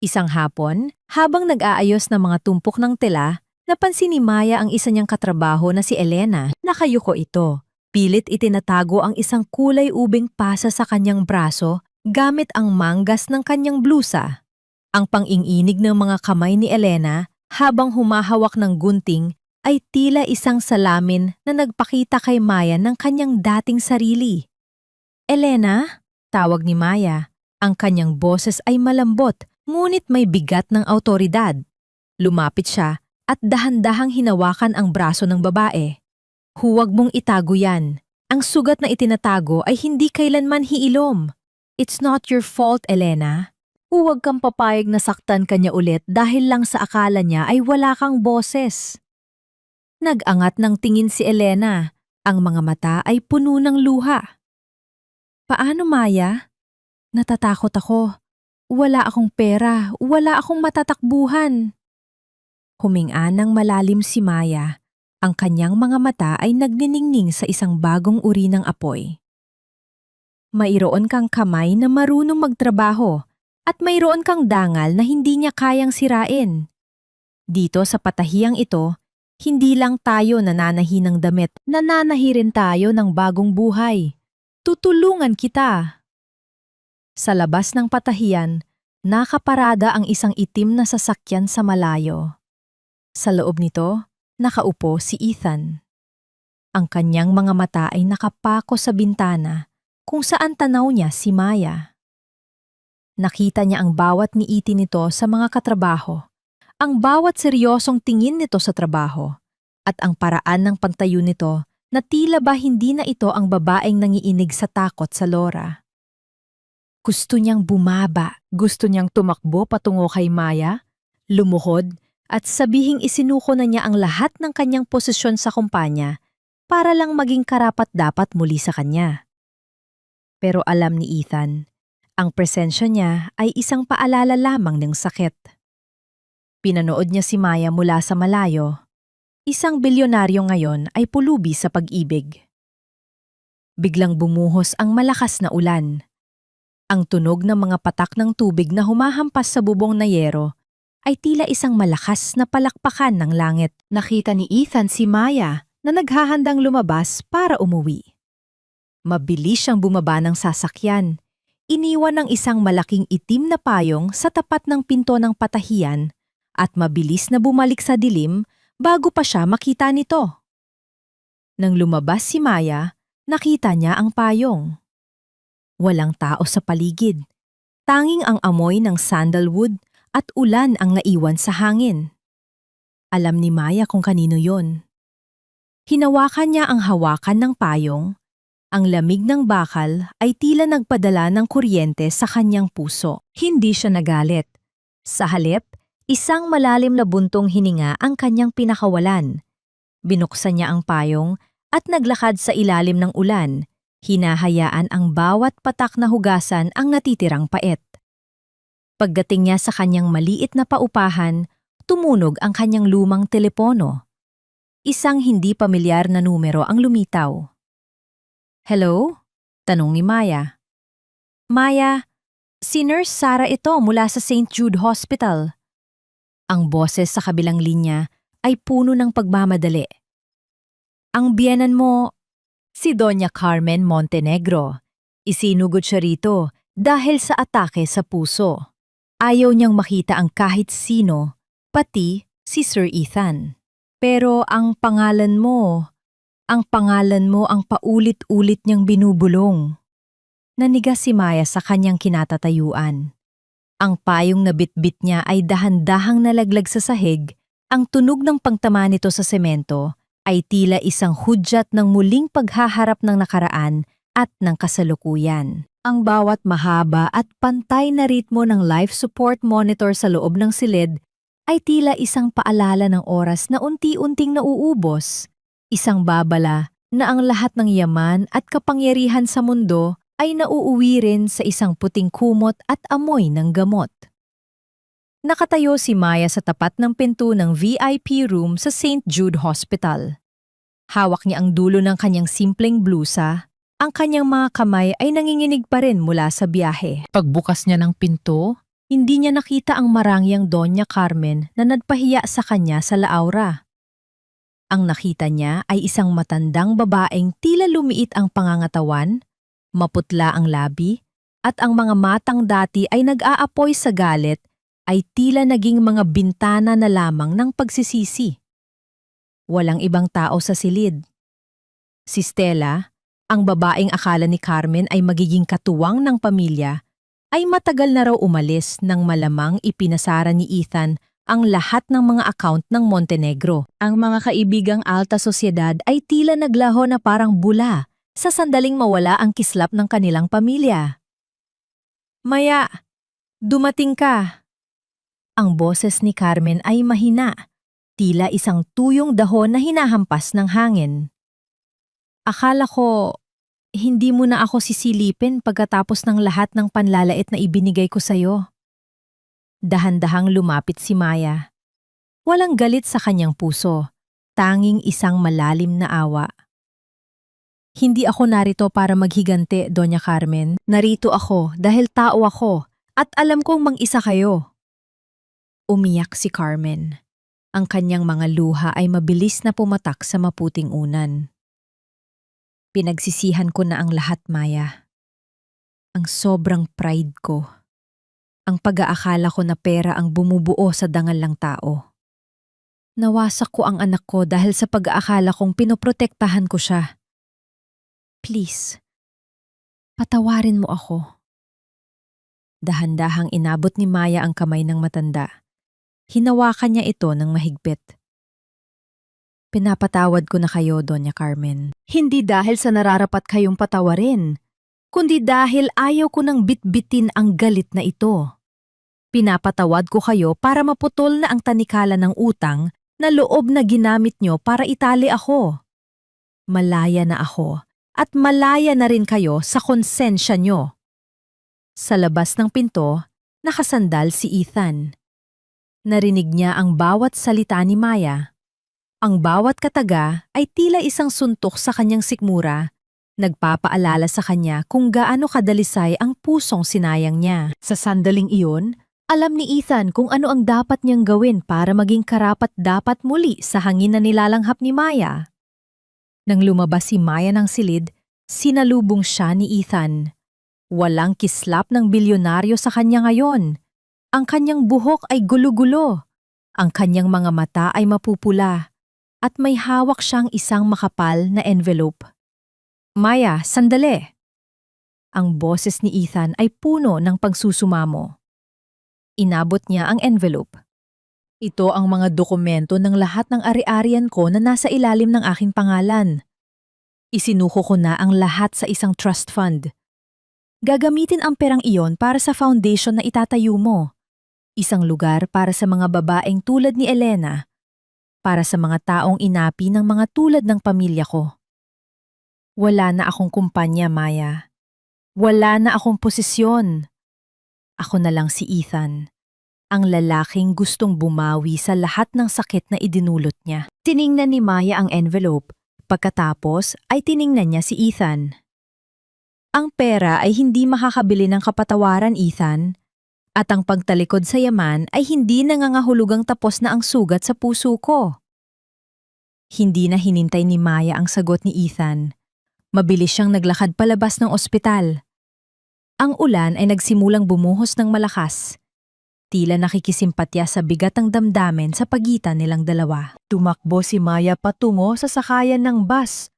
Isang hapon, habang nag-aayos ng mga tumpok ng tela, napansin ni Maya ang isa niyang katrabaho na si Elena. Nakayuko ito. Pilit itinatago ang isang kulay ubing pasa sa kanyang braso gamit ang manggas ng kanyang blusa. Ang pang-inginig ng mga kamay ni Elena habang humahawak ng gunting ay tila isang salamin na nagpakita kay Maya ng kanyang dating sarili. Elena? Tawag ni Maya. Ang kanyang boses ay malambot, ngunit may bigat ng awtoridad. Lumapit siya at dahan-dahang hinawakan ang braso ng babae. Huwag mong itago yan. Ang sugat na itinatago ay hindi kailanman hiilom. It's not your fault, Elena. Huwag kang papayag na saktan kanya ulit dahil lang sa akala niya ay wala kang boses. Nag-angat ng tingin si Elena. Ang mga mata ay puno ng luha. Paano, Maya? Natatakot ako. Wala akong pera, wala akong matatakbuhan. Huminga ng malalim si Maya. Ang kanyang mga mata ay nagniningning sa isang bagong uri ng apoy. Mayroon kang kamay na marunong magtrabaho at mayroon kang dangal na hindi niya kayang sirain. Dito sa patahiyang ito, hindi lang tayo nananahi ng damit, nananahi rin tayo ng bagong buhay. Tutulungan kita. Sa labas ng patahian, nakaparada ang isang itim na sasakyan sa malayo. Sa loob nito, nakaupo si Ethan. Ang kanyang mga mata ay nakapako sa bintana kung saan tanaw niya si Maya. Nakita niya ang bawat niiti nito sa mga katrabaho, ang bawat seryosong tingin nito sa trabaho, at ang paraan ng pagtayo nito na tila ba hindi na ito ang babaeng nangiinig sa takot sa lora. Gusto niyang bumaba, gusto niyang tumakbo patungo kay Maya, lumuhod at sabihing isinuko na niya ang lahat ng kanyang posisyon sa kumpanya para lang maging karapat-dapat muli sa kanya. Pero alam ni Ethan, ang presensya niya ay isang paalala lamang ng sakit. Pinanood niya si Maya mula sa malayo. Isang bilyonaryo ngayon ay pulubi sa pag-ibig. Biglang bumuhos ang malakas na ulan. Ang tunog ng mga patak ng tubig na humahampas sa bubong na yero ay tila isang malakas na palakpakan ng langit. Nakita ni Ethan si Maya na naghahandang lumabas para umuwi. Mabilis siyang bumaba ng sasakyan. Iniwan ng isang malaking itim na payong sa tapat ng pinto ng patahian at mabilis na bumalik sa dilim bago pa siya makita nito. Nang lumabas si Maya, nakita niya ang payong. Walang tao sa paligid. Tanging ang amoy ng sandalwood at ulan ang naiwan sa hangin. Alam ni Maya kung kanino yon. Hinawakan niya ang hawakan ng payong. Ang lamig ng bakal ay tila nagpadala ng kuryente sa kanyang puso. Hindi siya nagalit. Sa halip, isang malalim na buntong hininga ang kanyang pinakawalan. Binuksan niya ang payong at naglakad sa ilalim ng ulan, hinahayaan ang bawat patak na hugasan ang natitirang pait. Pagdating niya sa kanyang maliit na paupahan, tumunog ang kanyang lumang telepono. Isang hindi pamilyar na numero ang lumitaw. "Hello?" tanong ni Maya. "Maya, si Nurse Sarah ito mula sa St. Jude Hospital." Ang boses sa kabilang linya ay puno ng pagmamadali. "Ang biyenan mo, si Doña Carmen Montenegro. Isinugod siya rito dahil sa atake sa puso. Ayaw niyang makita ang kahit sino, pati si Sir Ethan. Pero ang pangalan mo ang paulit-ulit niyang binubulong." Nanigas si Maya sa kanyang kinatatayuan. Ang payong na bitbit niya ay dahan-dahang nalaglag sa sahig. Ang tunog ng pagtama nito sa semento ay tila isang hudyat ng muling paghaharap ng nakaraan at ng kasalukuyan. Ang bawat mahaba at pantay na ritmo ng life support monitor sa loob ng silid ay tila isang paalala ng oras na unti-unting nauubos. Isang babala na ang lahat ng yaman at kapangyarihan sa mundo ay nauuwi rin sa isang puting kumot at amoy ng gamot. Nakatayo si Maya sa tapat ng pinto ng VIP room sa St. Jude Hospital. Hawak niya ang dulo ng kanyang simpleng blusa. Ang kanyang mga kamay ay nanginginig pa rin mula sa biyahe. Pagbukas niya ng pinto, hindi niya nakita ang marangyang Doña Carmen na nagpahiya sa kanya sa Laura. Ang nakita niya ay isang matandang babaeng tila lumiit ang pangangatawan, maputla ang labi, at ang mga matang dati ay nag-aapoy sa galit ay tila naging mga bintana na lamang ng pagsisisi. Walang ibang tao sa silid. Si Stella, ang babaeng akala ni Carmen ay magiging katuwang ng pamilya, ay matagal na raw umalis nang malamang ipinasara ni Ethan ang lahat ng mga account ng Montenegro. Ang mga kaibigang alta sosyedad ay tila naglaho na parang bula sa sandaling mawala ang kislap ng kanilang pamilya. "Maya, dumating ka." Ang boses ni Carmen ay mahina, tila isang tuyong dahon na hinahampas ng hangin. "Akala ko, hindi mo na ako sisilipin pagkatapos ng lahat ng panlalait na ibinigay ko sa'yo." Dahan-dahang lumapit si Maya. Walang galit sa kanyang puso, tanging isang malalim na awa. "Hindi ako narito para maghigante, Doña Carmen. Narito ako dahil tao ako at alam kong mang-isa kayo." Umiyak si Carmen. Ang kanyang mga luha ay mabilis na pumatak sa maputing unan. "Pinagsisihan ko na ang lahat, Maya. Ang sobrang pride ko. Ang pag-aakala ko na pera ang bumubuo sa dangal ng tao. Nawasak ko ang anak ko dahil sa pag-aakala kong pinoprotektahan ko siya. Please, patawarin mo ako." Dahan-dahang inabot ni Maya ang kamay ng matanda. Hinawakan niya ito ng mahigpit. "Pinapatawad ko na kayo, Doña Carmen. Hindi dahil sa nararapat kayong patawarin, kundi dahil ayaw ko nang bitbitin ang galit na ito. Pinapatawad ko kayo para maputol na ang tanikala ng utang na loob na ginamit nyo para itali ako. Malaya na ako at malaya na rin kayo sa konsensya nyo. Sa labas ng pinto, nakasandal si Ethan. Narinig niya ang bawat salita ni Maya. Ang bawat kataga ay tila isang suntok sa kanyang sikmura, nagpapaalala sa kanya kung gaano kadalisay ang pusong sinayang niya. Sa sandaling iyon, alam ni Ethan kung ano ang dapat niyang gawin para maging karapat-dapat muli sa hangin na nilalanghap ni Maya. Nang lumabas si Maya ng silid, sinalubong siya ni Ethan. Walang kislap ng bilyonaryo sa kanya ngayon. Ang kanyang buhok ay gulo-gulo. Ang kanyang mga mata ay mapupula. At may hawak siyang isang makapal na envelope. Maya, sandali! Ang boses ni Ethan ay puno ng pagsusumamo. Inabot niya ang envelope. Ito ang mga dokumento ng lahat ng ari-arian ko na nasa ilalim ng aking pangalan. Isinuko ko na ang lahat sa isang trust fund. Gagamitin ang perang iyon para sa foundation na itatayo mo. Isang lugar para sa mga babaeng tulad ni Elena. Para sa mga taong inapi ng mga tulad ng pamilya ko. Wala na akong kumpanya, Maya. Wala na akong posisyon. Ako na lang si Ethan, ang lalaking gustong bumawi sa lahat ng sakit na idinulot niya. Tiningnan ni Maya ang envelope, pagkatapos ay tiningnan niya si Ethan. Ang pera ay hindi makakabili ng kapatawaran, Ethan. At ang pagtalikod sa yaman ay hindi nangangahulugang tapos na ang sugat sa puso ko. Hindi na hinintay ni Maya ang sagot ni Ethan. Mabilis siyang naglakad palabas ng ospital. Ang ulan ay nagsimulang bumuhos ng malakas. Tila nakikisimpatya sa bigat ng damdamin sa pagitan nilang dalawa. Tumakbo si Maya patungo sa sakayan ng bus.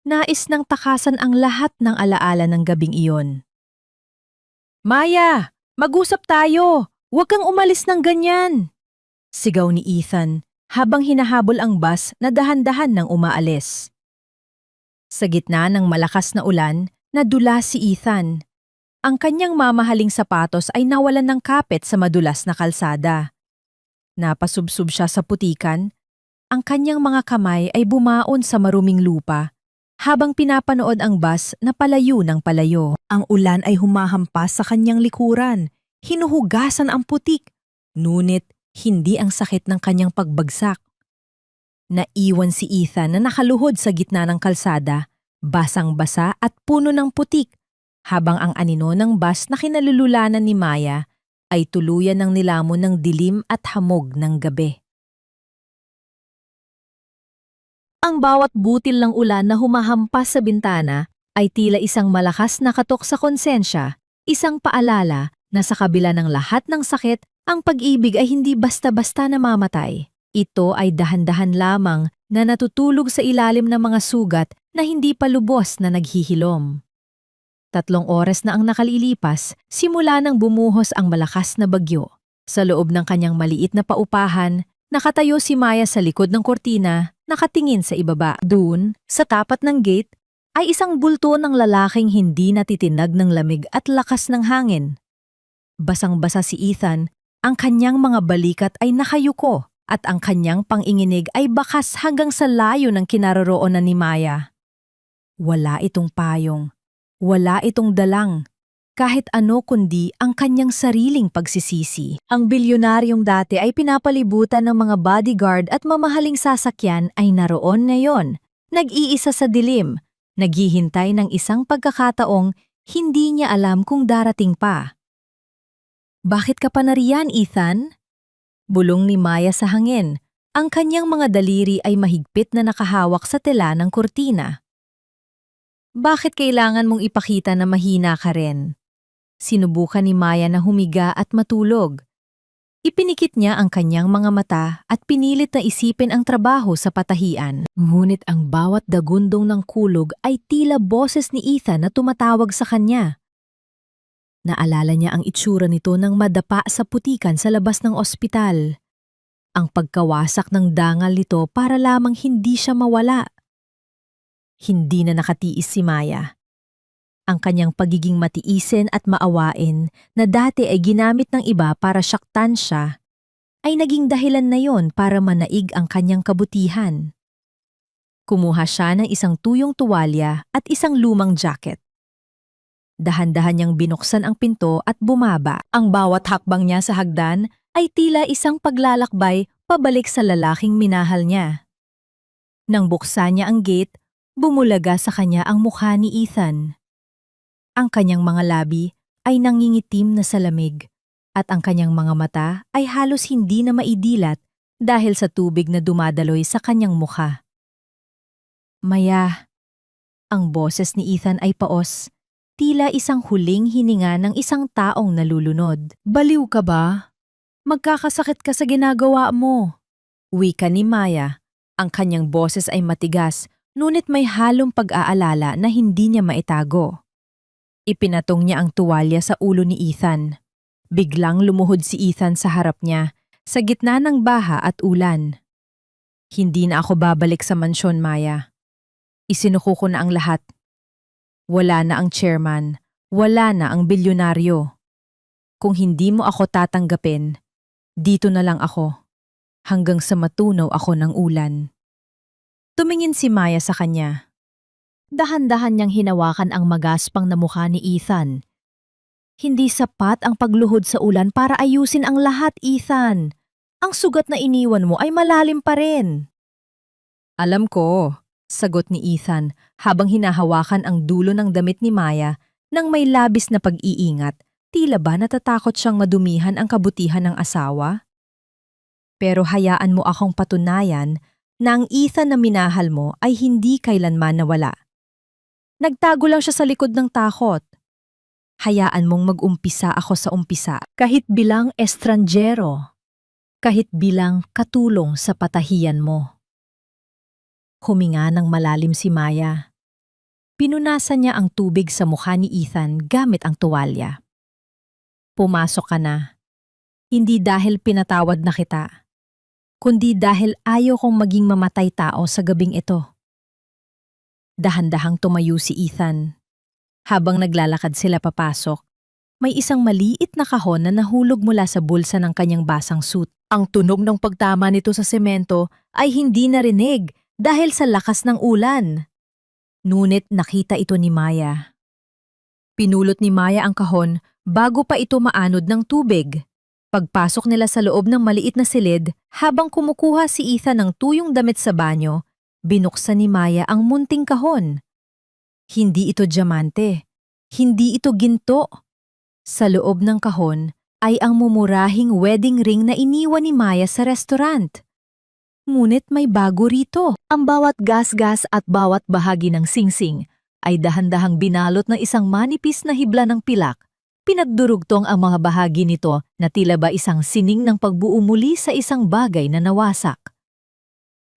Nais nang takasan ang lahat ng alaala ng gabing iyon. Maya! Mag-usap tayo! Huwag kang umalis ng ganyan! Sigaw ni Ethan habang hinahabol ang bus na dahan-dahan nang umaalis. Sa gitna ng malakas na ulan, nadula si Ethan. Ang kanyang mamahaling sapatos ay nawalan ng kapit sa madulas na kalsada. Napasubsob siya sa putikan. Ang kanyang mga kamay ay bumaon sa maruming lupa habang pinapanood ang bus na palayo ng palayo. Ang ulan ay humahampas sa kanyang likuran. Hinuhugasan ang putik. Ngunit hindi ang sakit ng kanyang pagbagsak. Naiwan si Ethan na nakaluhod sa gitna ng kalsada, basang-basa at puno ng putik, habang ang anino ng bus na kinalululanan ni Maya ay tuluyan ng nilamon ng dilim at hamog ng gabi. Ang bawat butil ng ulan na humahampas sa bintana ay tila isang malakas na katok sa konsensya, isang paalala na sa kabila ng lahat ng sakit, ang pag-ibig ay hindi basta-basta namamatay. Ito ay dahan-dahan lamang na natutulog sa ilalim ng mga sugat na hindi pa lubos na naghihilom. 3 oras na ang nakalilipas, simula nang bumuhos ang malakas na bagyo. Sa loob ng kanyang maliit na paupahan, nakatayo si Maya sa likod ng kortina, nakatingin sa ibaba. Doon, sa tapat ng gate, ay isang bulto ng lalaking hindi natitinag ng lamig at lakas ng hangin. Basang-basa si Ethan, ang kanyang mga balikat ay nakayuko at ang kanyang panginginig ay bakas hanggang sa layo ng kinaroroonan ni Maya. Wala itong payong, wala itong dalang, kahit ano kundi ang kanyang sariling pagsisisi. Ang bilyonaryong dati ay pinapalibutan ng mga bodyguard at mamahaling sasakyan ay naroon ngayon, nag-iisa sa dilim, naghihintay ng isang pagkakataong hindi niya alam kung darating pa. Bakit ka pa nariyan, Ethan? Bulong ni Maya sa hangin. Ang kanyang mga daliri ay mahigpit na nakahawak sa tela ng kurtina. Bakit kailangan mong ipakita na mahina ka rin? Sinubukan ni Maya na humiga at matulog. Ipinikit niya ang kanyang mga mata at pinilit na isipin ang trabaho sa patahian. Ngunit ang bawat dagundong ng kulog ay tila boses ni Ethan na tumatawag sa kanya. Naalala niya ang itsura nito nang madapa sa putikan sa labas ng ospital. Ang pagkawasak ng dangal nito para lamang hindi siya mawala. Hindi na nakatiis si Maya. Ang kanyang pagiging matiisin at maawain na dati ay ginamit ng iba para saktan siya, ay naging dahilan na yon para manaig ang kanyang kabutihan. Kumuha siya ng isang tuyong tuwalya at isang lumang jacket. Dahan-dahan niyang binuksan ang pinto at bumaba. Ang bawat hakbang niya sa hagdan ay tila isang paglalakbay pabalik sa lalaking minahal niya. Nang buksan niya ang gate, bumulaga sa kanya ang mukha ni Ethan. Ang kanyang mga labi ay nangingitim na sa lamig at ang kanyang mga mata ay halos hindi na maidilat dahil sa tubig na dumadaloy sa kanyang mukha. Maya, ang boses ni Ethan ay paos. Tila isang huling hininga ng isang taong nalulunod. Baliw ka ba? Magkakasakit ka sa ginagawa mo. Wika ni Maya. Ang kanyang boses ay matigas, ngunit may halong pag-aalala na hindi niya maitago. Ipinatong niya ang tuwalya sa ulo ni Ethan. Biglang lumuhod si Ethan sa harap niya, sa gitna ng baha at ulan. Hindi na ako babalik sa mansyon, Maya. Isinuko ko na ang lahat. Wala na ang chairman, wala na ang bilyonaryo. Kung hindi mo ako tatanggapin, dito na lang ako, hanggang sa matunaw ako ng ulan. Tumingin si Maya sa kanya. Dahan-dahan niyang hinawakan ang magaspang na mukha ni Ethan. Hindi sapat ang pagluhod sa ulan para ayusin ang lahat, Ethan. Ang sugat na iniwan mo ay malalim pa rin. Alam ko. Sagot ni Ethan habang hinahawakan ang dulo ng damit ni Maya nang may labis na pag-iingat. Tila ba natatakot siyang madumihan ang kabutihan ng asawa? Pero hayaan mo akong patunayan na ang Ethan na minahal mo ay hindi kailanman nawala. Nagtago lang siya sa likod ng takot. Hayaan mong mag-umpisa ako sa umpisa kahit bilang estranjero, kahit bilang katulong sa patahiyan mo. Huminga ng malalim si Maya. Pinunasan niya ang tubig sa mukha ni Ethan gamit ang tuwalya. Pumasok ka na. Hindi dahil pinatawad na kita, kundi dahil ayaw kong maging mamatay tao sa gabing ito. Dahan-dahang tumayo si Ethan. Habang naglalakad sila papasok, may isang maliit na kahon na nahulog mula sa bulsa ng kanyang basang suit. Ang tunog ng pagtama nito sa semento ay hindi narinig dahil sa lakas ng ulan. Ngunit nakita ito ni Maya. Pinulot ni Maya ang kahon bago pa ito maanod ng tubig. Pagpasok nila sa loob ng maliit na silid, habang kumukuha si Ethan ng tuyong damit sa banyo, binuksan ni Maya ang munting kahon. Hindi ito diamante. Hindi ito ginto. Sa loob ng kahon ay ang mumurahing wedding ring na iniwan ni Maya sa restaurant. Ngunit may bago rito. Ang bawat gasgas at bawat bahagi ng singsing ay dahan-dahang binalot ng isang manipis na hibla ng pilak. Pinagdurugtong ang mga bahagi nito na tila ba isang sining ng pagbuo muli sa isang bagay na nawasak.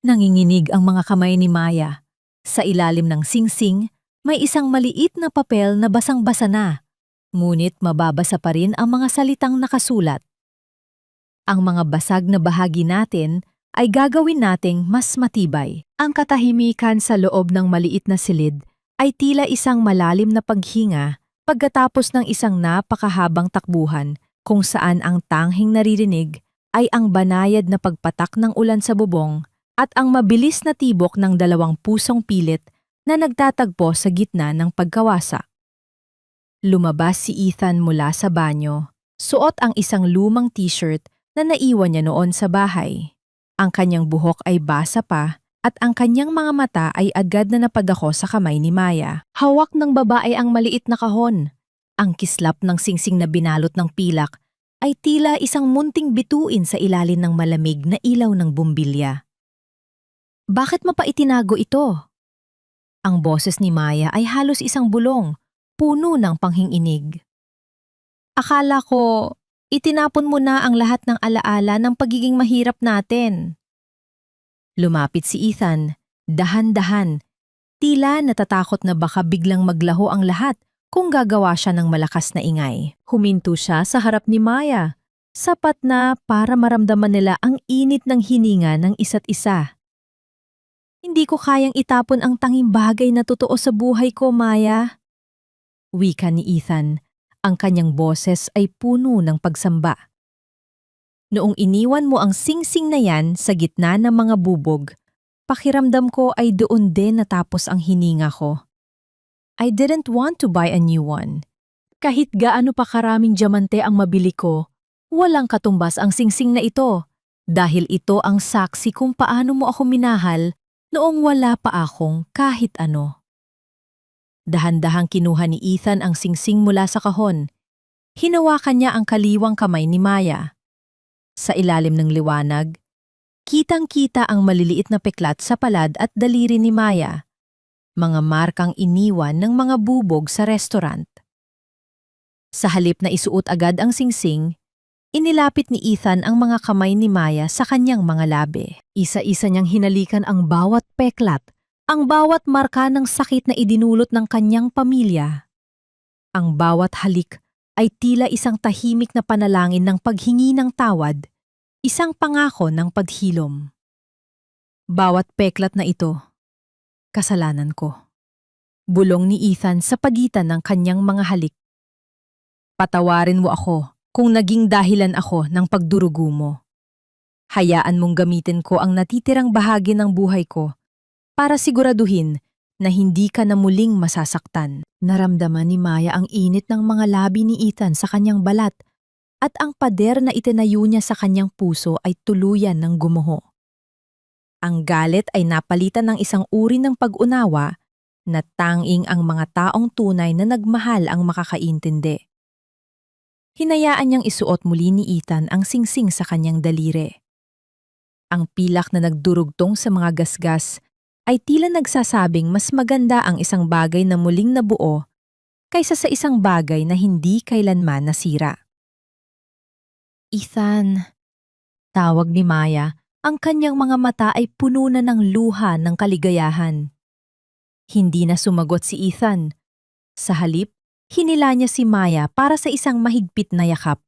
Nanginginig ang mga kamay ni Maya. Sa ilalim ng singsing, may isang maliit na papel na basang-basa na. Ngunit mababasa pa rin ang mga salitang nakasulat. Ang mga basag na bahagi natin ay gagawin nating mas matibay. Ang katahimikan sa loob ng maliit na silid ay tila isang malalim na paghinga pagkatapos ng isang napakahabang takbuhan kung saan ang tanghing naririnig ay ang banayad na pagpatak ng ulan sa bubong at ang mabilis na tibok ng dalawang pusong pilit na nagtatagpo sa gitna ng pagkawasa. Lumabas si Ethan mula sa banyo, suot ang isang lumang t-shirt na naiwan niya noon sa bahay. Ang kanyang buhok ay basa pa at ang kanyang mga mata ay agad na napadako sa kamay ni Maya. Hawak ng babae ang maliit na kahon. Ang kislap ng singsing na binalot ng pilak ay tila isang munting bituin sa ilalim ng malamig na ilaw ng bumbilya. Bakit mo pa itinago ito? Ang boses ni Maya ay halos isang bulong, puno ng panghinginig. Akala ko itinapon mo na ang lahat ng alaala ng pagiging mahirap natin. Lumapit si Ethan, dahan-dahan. Tila natatakot na baka biglang maglaho ang lahat kung gagawa siya ng malakas na ingay. Huminto siya sa harap ni Maya, sapat na para maramdaman nila ang init ng hininga ng isa't isa. Hindi ko kayang itapon ang tanging bagay na totoo sa buhay ko, Maya. Wika ni Ethan. Ang kanyang boses ay puno ng pagsamba. Noong iniwan mo ang singsing na yan sa gitna ng mga bubog, pakiramdam ko ay doon din natapos ang hininga ko. I didn't want to buy a new one. Kahit gaano pa karaming diamante ang mabili ko, walang katumbas ang singsing na ito dahil ito ang saksi kung paano mo ako minahal noong wala pa akong kahit ano. Dahan-dahang kinuha ni Ethan ang singsing mula sa kahon. Hinawakan niya ang kaliwang kamay ni Maya. Sa ilalim ng liwanag, kitang-kita ang maliliit na peklat sa palad at daliri ni Maya, mga markang iniwan ng mga bubog sa restaurant. Sa halip na isuot agad ang singsing, inilapit ni Ethan ang mga kamay ni Maya sa kanyang mga labi. Isa-isa niyang hinalikan ang bawat peklat, ang bawat marka ng sakit na idinulot ng kanyang pamilya. Ang bawat halik ay tila isang tahimik na panalangin ng paghingi ng tawad, isang pangako ng paghilom. Bawat peklat na ito, kasalanan ko. Bulong ni Ethan sa pagitan ng kanyang mga halik. Patawarin mo ako kung naging dahilan ako ng pagdurugo mo. Hayaan mong gamitin ko ang natitirang bahagi ng buhay ko para siguraduhin na hindi ka na muling masasaktan. Naramdaman ni Maya ang init ng mga labi ni Ethan sa kanyang balat at ang pader na itinayo niya sa kanyang puso ay tuluyan ng gumuho. Ang galit ay napalitan ng isang uri ng pag-unawa na tanging ang mga taong tunay na nagmahal ang makakaintindi. Hinayaan niyang isuot muli ni Ethan ang singsing sa kanyang daliri. Ang pilak na nagdurugtong sa mga gasgas ay tila nagsasabing mas maganda ang isang bagay na muling nabuo kaysa sa isang bagay na hindi kailanman nasira. Ethan, tawag ni Maya, ang kanyang mga mata ay puno na ng luha ng kaligayahan. Hindi na sumagot si Ethan. Sa halip, hinila niya si Maya para sa isang mahigpit na yakap.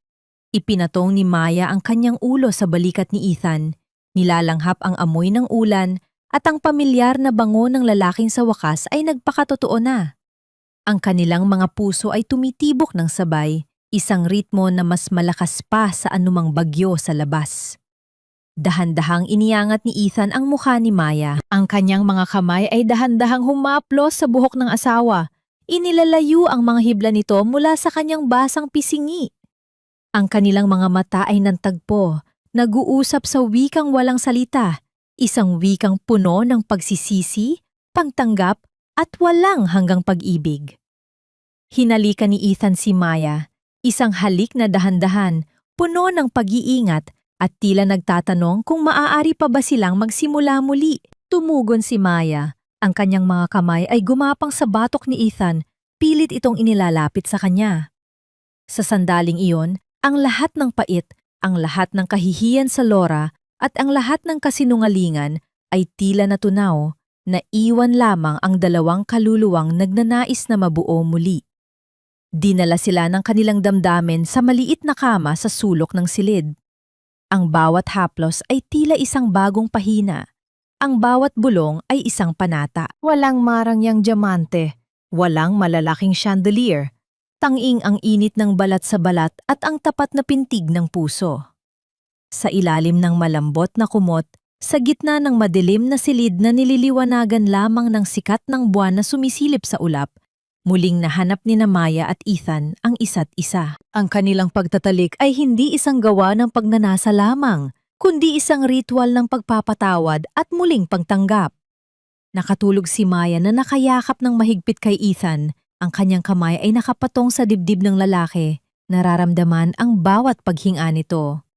Ipinatong ni Maya ang kanyang ulo sa balikat ni Ethan, nilalanghap ang amoy ng ulan at ang pamilyar na bango ng lalaking sa wakas ay nagpakatotoo na. Ang kanilang mga puso ay tumitibok ng sabay, isang ritmo na mas malakas pa sa anumang bagyo sa labas. Dahan-dahang iniangat ni Ethan ang mukha ni Maya. Ang kanyang mga kamay ay dahan-dahang humaplos sa buhok ng asawa. Inilalayo ang mga hibla nito mula sa kanyang basang pisingi. Ang kanilang mga mata ay nantagpo, nag-uusap sa wikang walang salita, isang wikang puno ng pagsisisi, pagtanggap at walang hanggang pag-ibig. Hinalikan ni Ethan si Maya, isang halik na dahan-dahan, puno ng pag-iingat at tila nagtatanong kung maaari pa ba silang magsimula muli. Tumugon si Maya, ang kanyang mga kamay ay gumapang sa batok ni Ethan, pilit itong inilalapit sa kanya. Sa sandaling iyon, ang lahat ng pait, ang lahat ng kahihiyan sa Laura at ang lahat ng kasinungalingan ay tila natunaw na iwan lamang ang dalawang kaluluwang nagnanais na mabuo muli. Dinala sila ng kanilang damdamin sa maliit na kama sa sulok ng silid. Ang bawat haplos ay tila isang bagong pahina. Ang bawat bulong ay isang panata. Walang marangyang diamante, walang malalaking chandelier. Tanging ang init ng balat sa balat at ang tapat na pintig ng puso. Sa ilalim ng malambot na kumot, sa gitna ng madilim na silid na nililiwanagan lamang ng sikat ng buwan na sumisilip sa ulap, muling nahanap ni Maya at Ethan ang isa't isa. Ang kanilang pagtatalik ay hindi isang gawa ng pagnanasa lamang, kundi isang ritual ng pagpapatawad at muling pagtanggap. Nakatulog si Maya na nakayakap ng mahigpit kay Ethan, ang kanyang kamay ay nakapatong sa dibdib ng lalaki, nararamdaman ang bawat paghinga nito.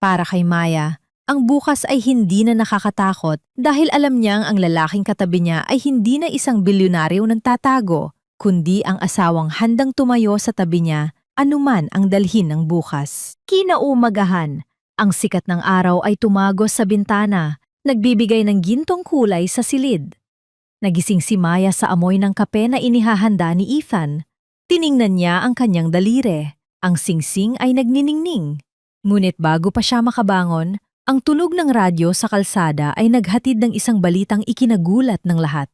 Para kay Maya, ang bukas ay hindi na nakakatakot dahil alam niyang ang lalaking katabi niya ay hindi na isang bilyonaryo nagtatago, kundi ang asawang handang tumayo sa tabi niya anuman ang dalhin ng bukas. Kinaumagahan, ang sikat ng araw ay tumagos sa bintana, nagbibigay ng gintong kulay sa silid. Nagising si Maya sa amoy ng kape na inihahanda ni Ethan. Tiningnan niya ang kanyang daliri. Ang singsing ay nagniningning. Ngunit bago pa siya makabangon, ang tunog ng radyo sa kalsada ay naghatid ng isang balitang ikinagulat ng lahat.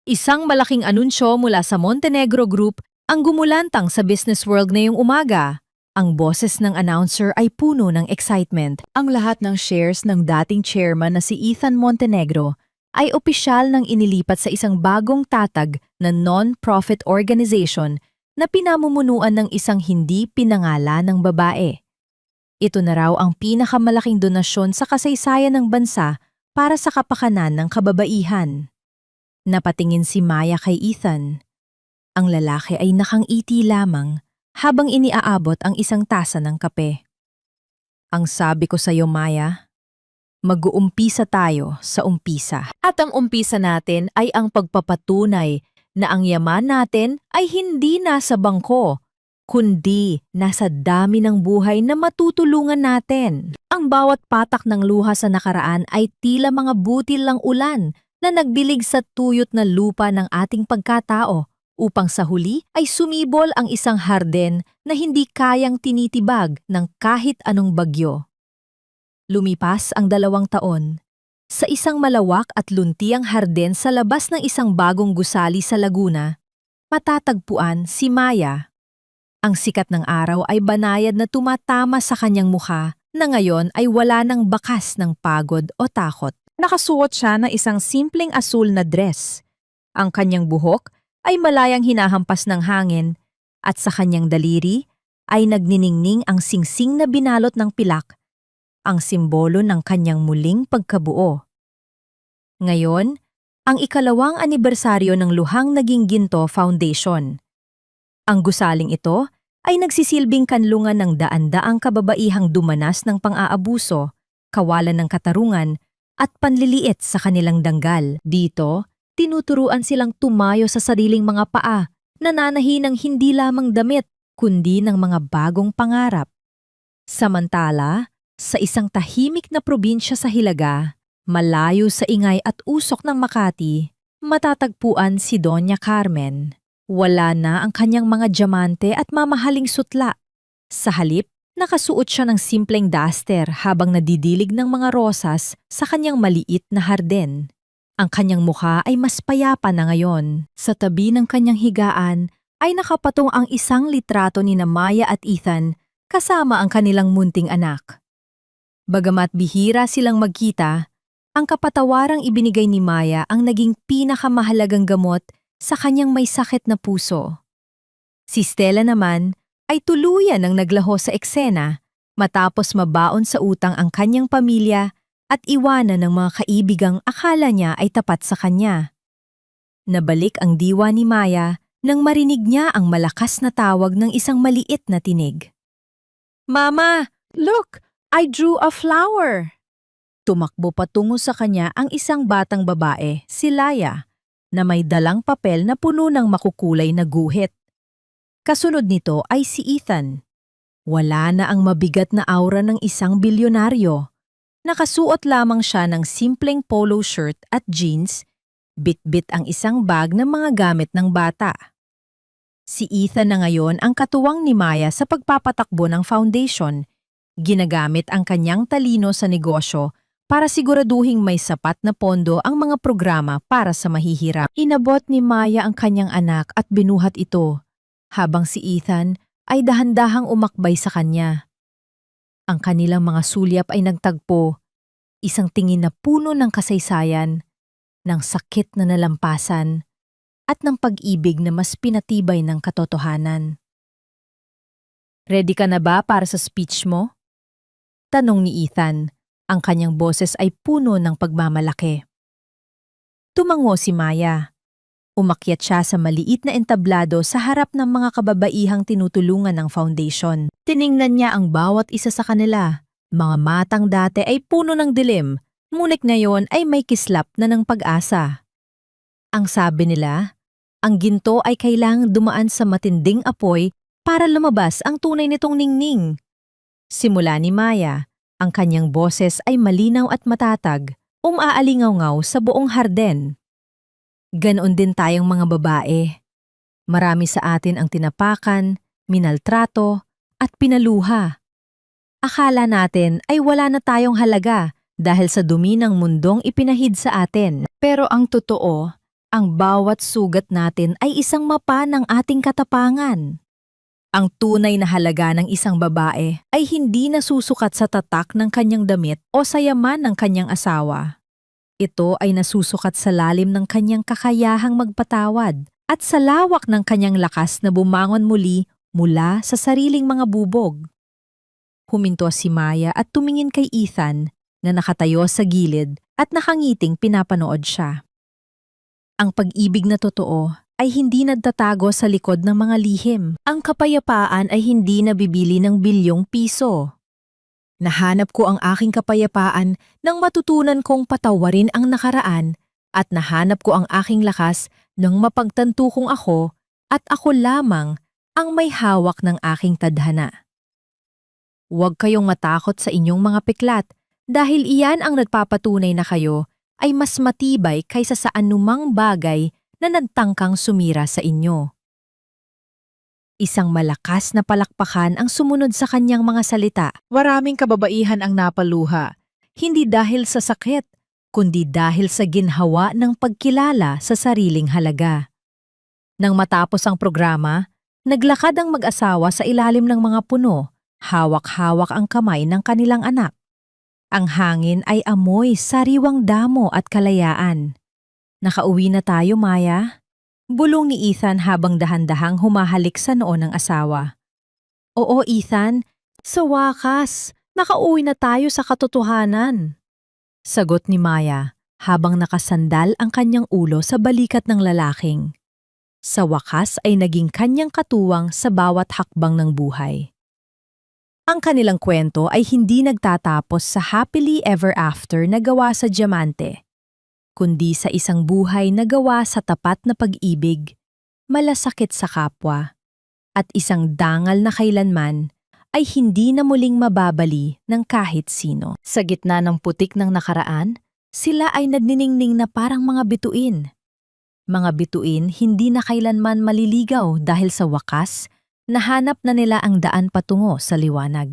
Isang malaking anunsyo mula sa Montenegro Group Ang gumulantang sa business world ngayong umaga. Ang boses ng announcer ay puno ng excitement. Ang lahat ng shares ng dating chairman na si Ethan Montenegro ay opisyal nang inilipat sa isang bagong tatag na non-profit organization na pinamumunuan ng isang hindi pinangalan ng babae. Ito na raw ang pinakamalaking donasyon sa kasaysayan ng bansa para sa kapakanan ng kababaihan. Napatingin si Maya kay Ethan. Ang lalaki ay nakangiti lamang habang iniaabot ang isang tasa ng kape. Ang sabi ko sa iyo, Maya, mag-uumpisa tayo sa umpisa. At ang umpisa natin ay ang pagpapatunay na ang yaman natin ay hindi nasa bangko, kundi nasa dami ng buhay na matutulungan natin. Ang bawat patak ng luha sa nakaraan ay tila mga butil lang ulan na nagbilig sa tuyot na lupa ng ating pagkatao upang sa huli ay sumibol ang isang harden na hindi kayang tinitibag ng kahit anong bagyo. Lumipas ang 2 taon. Sa isang malawak at luntiang harden sa labas ng isang bagong gusali sa Laguna, matatagpuan si Maya. Ang sikat ng araw ay banayad na tumatama sa kanyang mukha na ngayon ay wala ng bakas ng pagod o takot. Nakasuot siya ng isang simpleng asul na dress. Ang kanyang buhok ay malayang hinahampas ng hangin at sa kanyang daliri ay nagniningning ang singsing na binalot ng pilak, ang simbolo ng kanyang muling pagkabuo. Ngayon, ang 2nd anibersaryo ng Luhang Naging Ginto Foundation. Ang gusaling ito ay nagsisilbing kanlungan ng daan-daang kababaihang dumanas ng pang-aabuso, kawalan ng katarungan, at panliliit sa kanilang danggal. Dito, tinuturuan silang tumayo sa sariling mga paa, nananahi ng hindi lamang damit, kundi ng mga bagong pangarap. Samantala, sa isang tahimik na probinsya sa Hilaga, malayo sa ingay at usok ng Makati, matatagpuan si Doña Carmen. Wala na ang kanyang mga diamante at mamahaling sutla. Sa halip, nakasuot siya ng simpleng duster habang nadidilig ng mga rosas sa kanyang maliit na harden. Ang kanyang mukha ay mas payapa na ngayon. Sa tabi ng kanyang higaan ay nakapatong ang isang litrato ni Maya at Ethan kasama ang kanilang munting anak. Bagamat bihira silang magkita, ang kapatawarang ibinigay ni Maya ang naging pinakamahalagang gamot sa kanyang may sakit na puso. Si Stella naman ay tuluyan ang naglaho sa eksena matapos mabaon sa utang ang kanyang pamilya at iwanan ng mga kaibigang akala niya ay tapat sa kanya. Nabalik ang diwa ni Maya nang marinig niya ang malakas na tawag ng isang maliit na tinig. "Mama, look! I drew a flower!" Tumakbo patungo sa kanya ang isang batang babae, si Laya, na may dalang papel na puno ng makukulay na guhit. Kasunod nito ay si Ethan. Wala na ang mabigat na aura ng isang bilyonaryo. Nakasuot lamang siya ng simpleng polo shirt at jeans, bit-bit ang isang bag ng mga gamit ng bata. Si Ethan na ngayon ang katuwang ni Maya sa pagpapatakbo ng foundation. Ginagamit ang kanyang talino sa negosyo para siguraduhing may sapat na pondo ang mga programa para sa mahihirap. Inabot ni Maya ang kanyang anak at binuhat ito, habang si Ethan ay dahan-dahang umakbay sa kanya. Ang kanilang mga sulyap ay nagtagpo, isang tingin na puno ng kasaysayan, ng sakit na nalampasan, at ng pag-ibig na mas pinatibay ng katotohanan. "Ready ka na ba para sa speech mo?" Tanong ni Ethan. Ang kanyang boses ay puno ng pagmamalaki. Tumango si Maya. Umakyat siya sa maliit na entablado sa harap ng mga kababaihang tinutulungan ng foundation. Tiningnan niya ang bawat isa sa kanila. Mga matang dati ay puno ng dilim, ngunit ngayon ay may kislap na ng pag-asa. Ang sabi nila, ang ginto ay kailangang dumaan sa matinding apoy para lumabas ang tunay nitong ningning. Simula ni Maya, ang kanyang boses ay malinaw at matatag, umaalingaw-ngaw sa buong harden. Ganoon din tayong mga babae. Marami sa atin ang tinapakan, minaltrato, at pinaluha. Akala natin ay wala na tayong halaga dahil sa dumi ng mundong ipinahid sa atin. Pero ang totoo, Ang bawat sugat natin ay isang mapa ng ating katapangan. Ang tunay na halaga ng isang babae ay hindi nasusukat sa tatak ng kanyang damit o sa yaman ng kanyang asawa. Ito ay nasusukat sa lalim ng kanyang kakayahang magpatawad at sa lawak ng kanyang lakas na bumangon muli mula sa sariling mga bubog. Huminto si Maya at tumingin kay Ethan na nakatayo sa gilid at nakangiting pinapanood siya. Ang pag-ibig na totoo ay hindi nagtatago sa likod ng mga lihim. Ang kapayapaan ay hindi nabibili ng bilyong piso. Nahanap ko ang aking kapayapaan nang matutunan kong patawarin ang nakaraan at nahanap ko ang aking lakas nang mapagtanto kong ako at ako lamang ang may hawak ng aking tadhana. Huwag kayong matakot sa inyong mga piklat dahil iyan ang nagpapatunay na kayo ay mas matibay kaysa sa anumang bagay na nagtangkang sumira sa inyo. Isang malakas na palakpakan ang sumunod sa kanyang mga salita. Maraming kababaihan ang napaluha, hindi dahil sa sakit, kundi dahil sa ginhawa ng pagkilala sa sariling halaga. Nang matapos ang programa, naglakad ang mag-asawa sa ilalim ng mga puno, hawak-hawak ang kamay ng kanilang anak. Ang hangin ay amoy sariwang damo at kalayaan. Nakauwi na tayo, Maya? Bulong ni Ethan habang dahan-dahang humahalik sa noo ng asawa. Oo, Ethan. Sa wakas, nakauwi na tayo sa katotohanan. Sagot ni Maya habang nakasandal ang kanyang ulo sa balikat ng lalaking. Sa wakas ay naging kanyang katuwang sa bawat hakbang ng buhay. Ang kanilang kwento ay hindi nagtatapos sa happily ever after na gawa sa diamante, kundi sa isang buhay na gawa sa tapat na pag-ibig, malasakit sa kapwa, at isang dangal na kailanman ay hindi na muling mababali ng kahit sino. Sa gitna ng putik ng nakaraan, sila ay nagniningning na parang mga bituin. Mga bituin hindi na kailanman maliligaw dahil sa wakas, nahanap na nila ang daan patungo sa liwanag.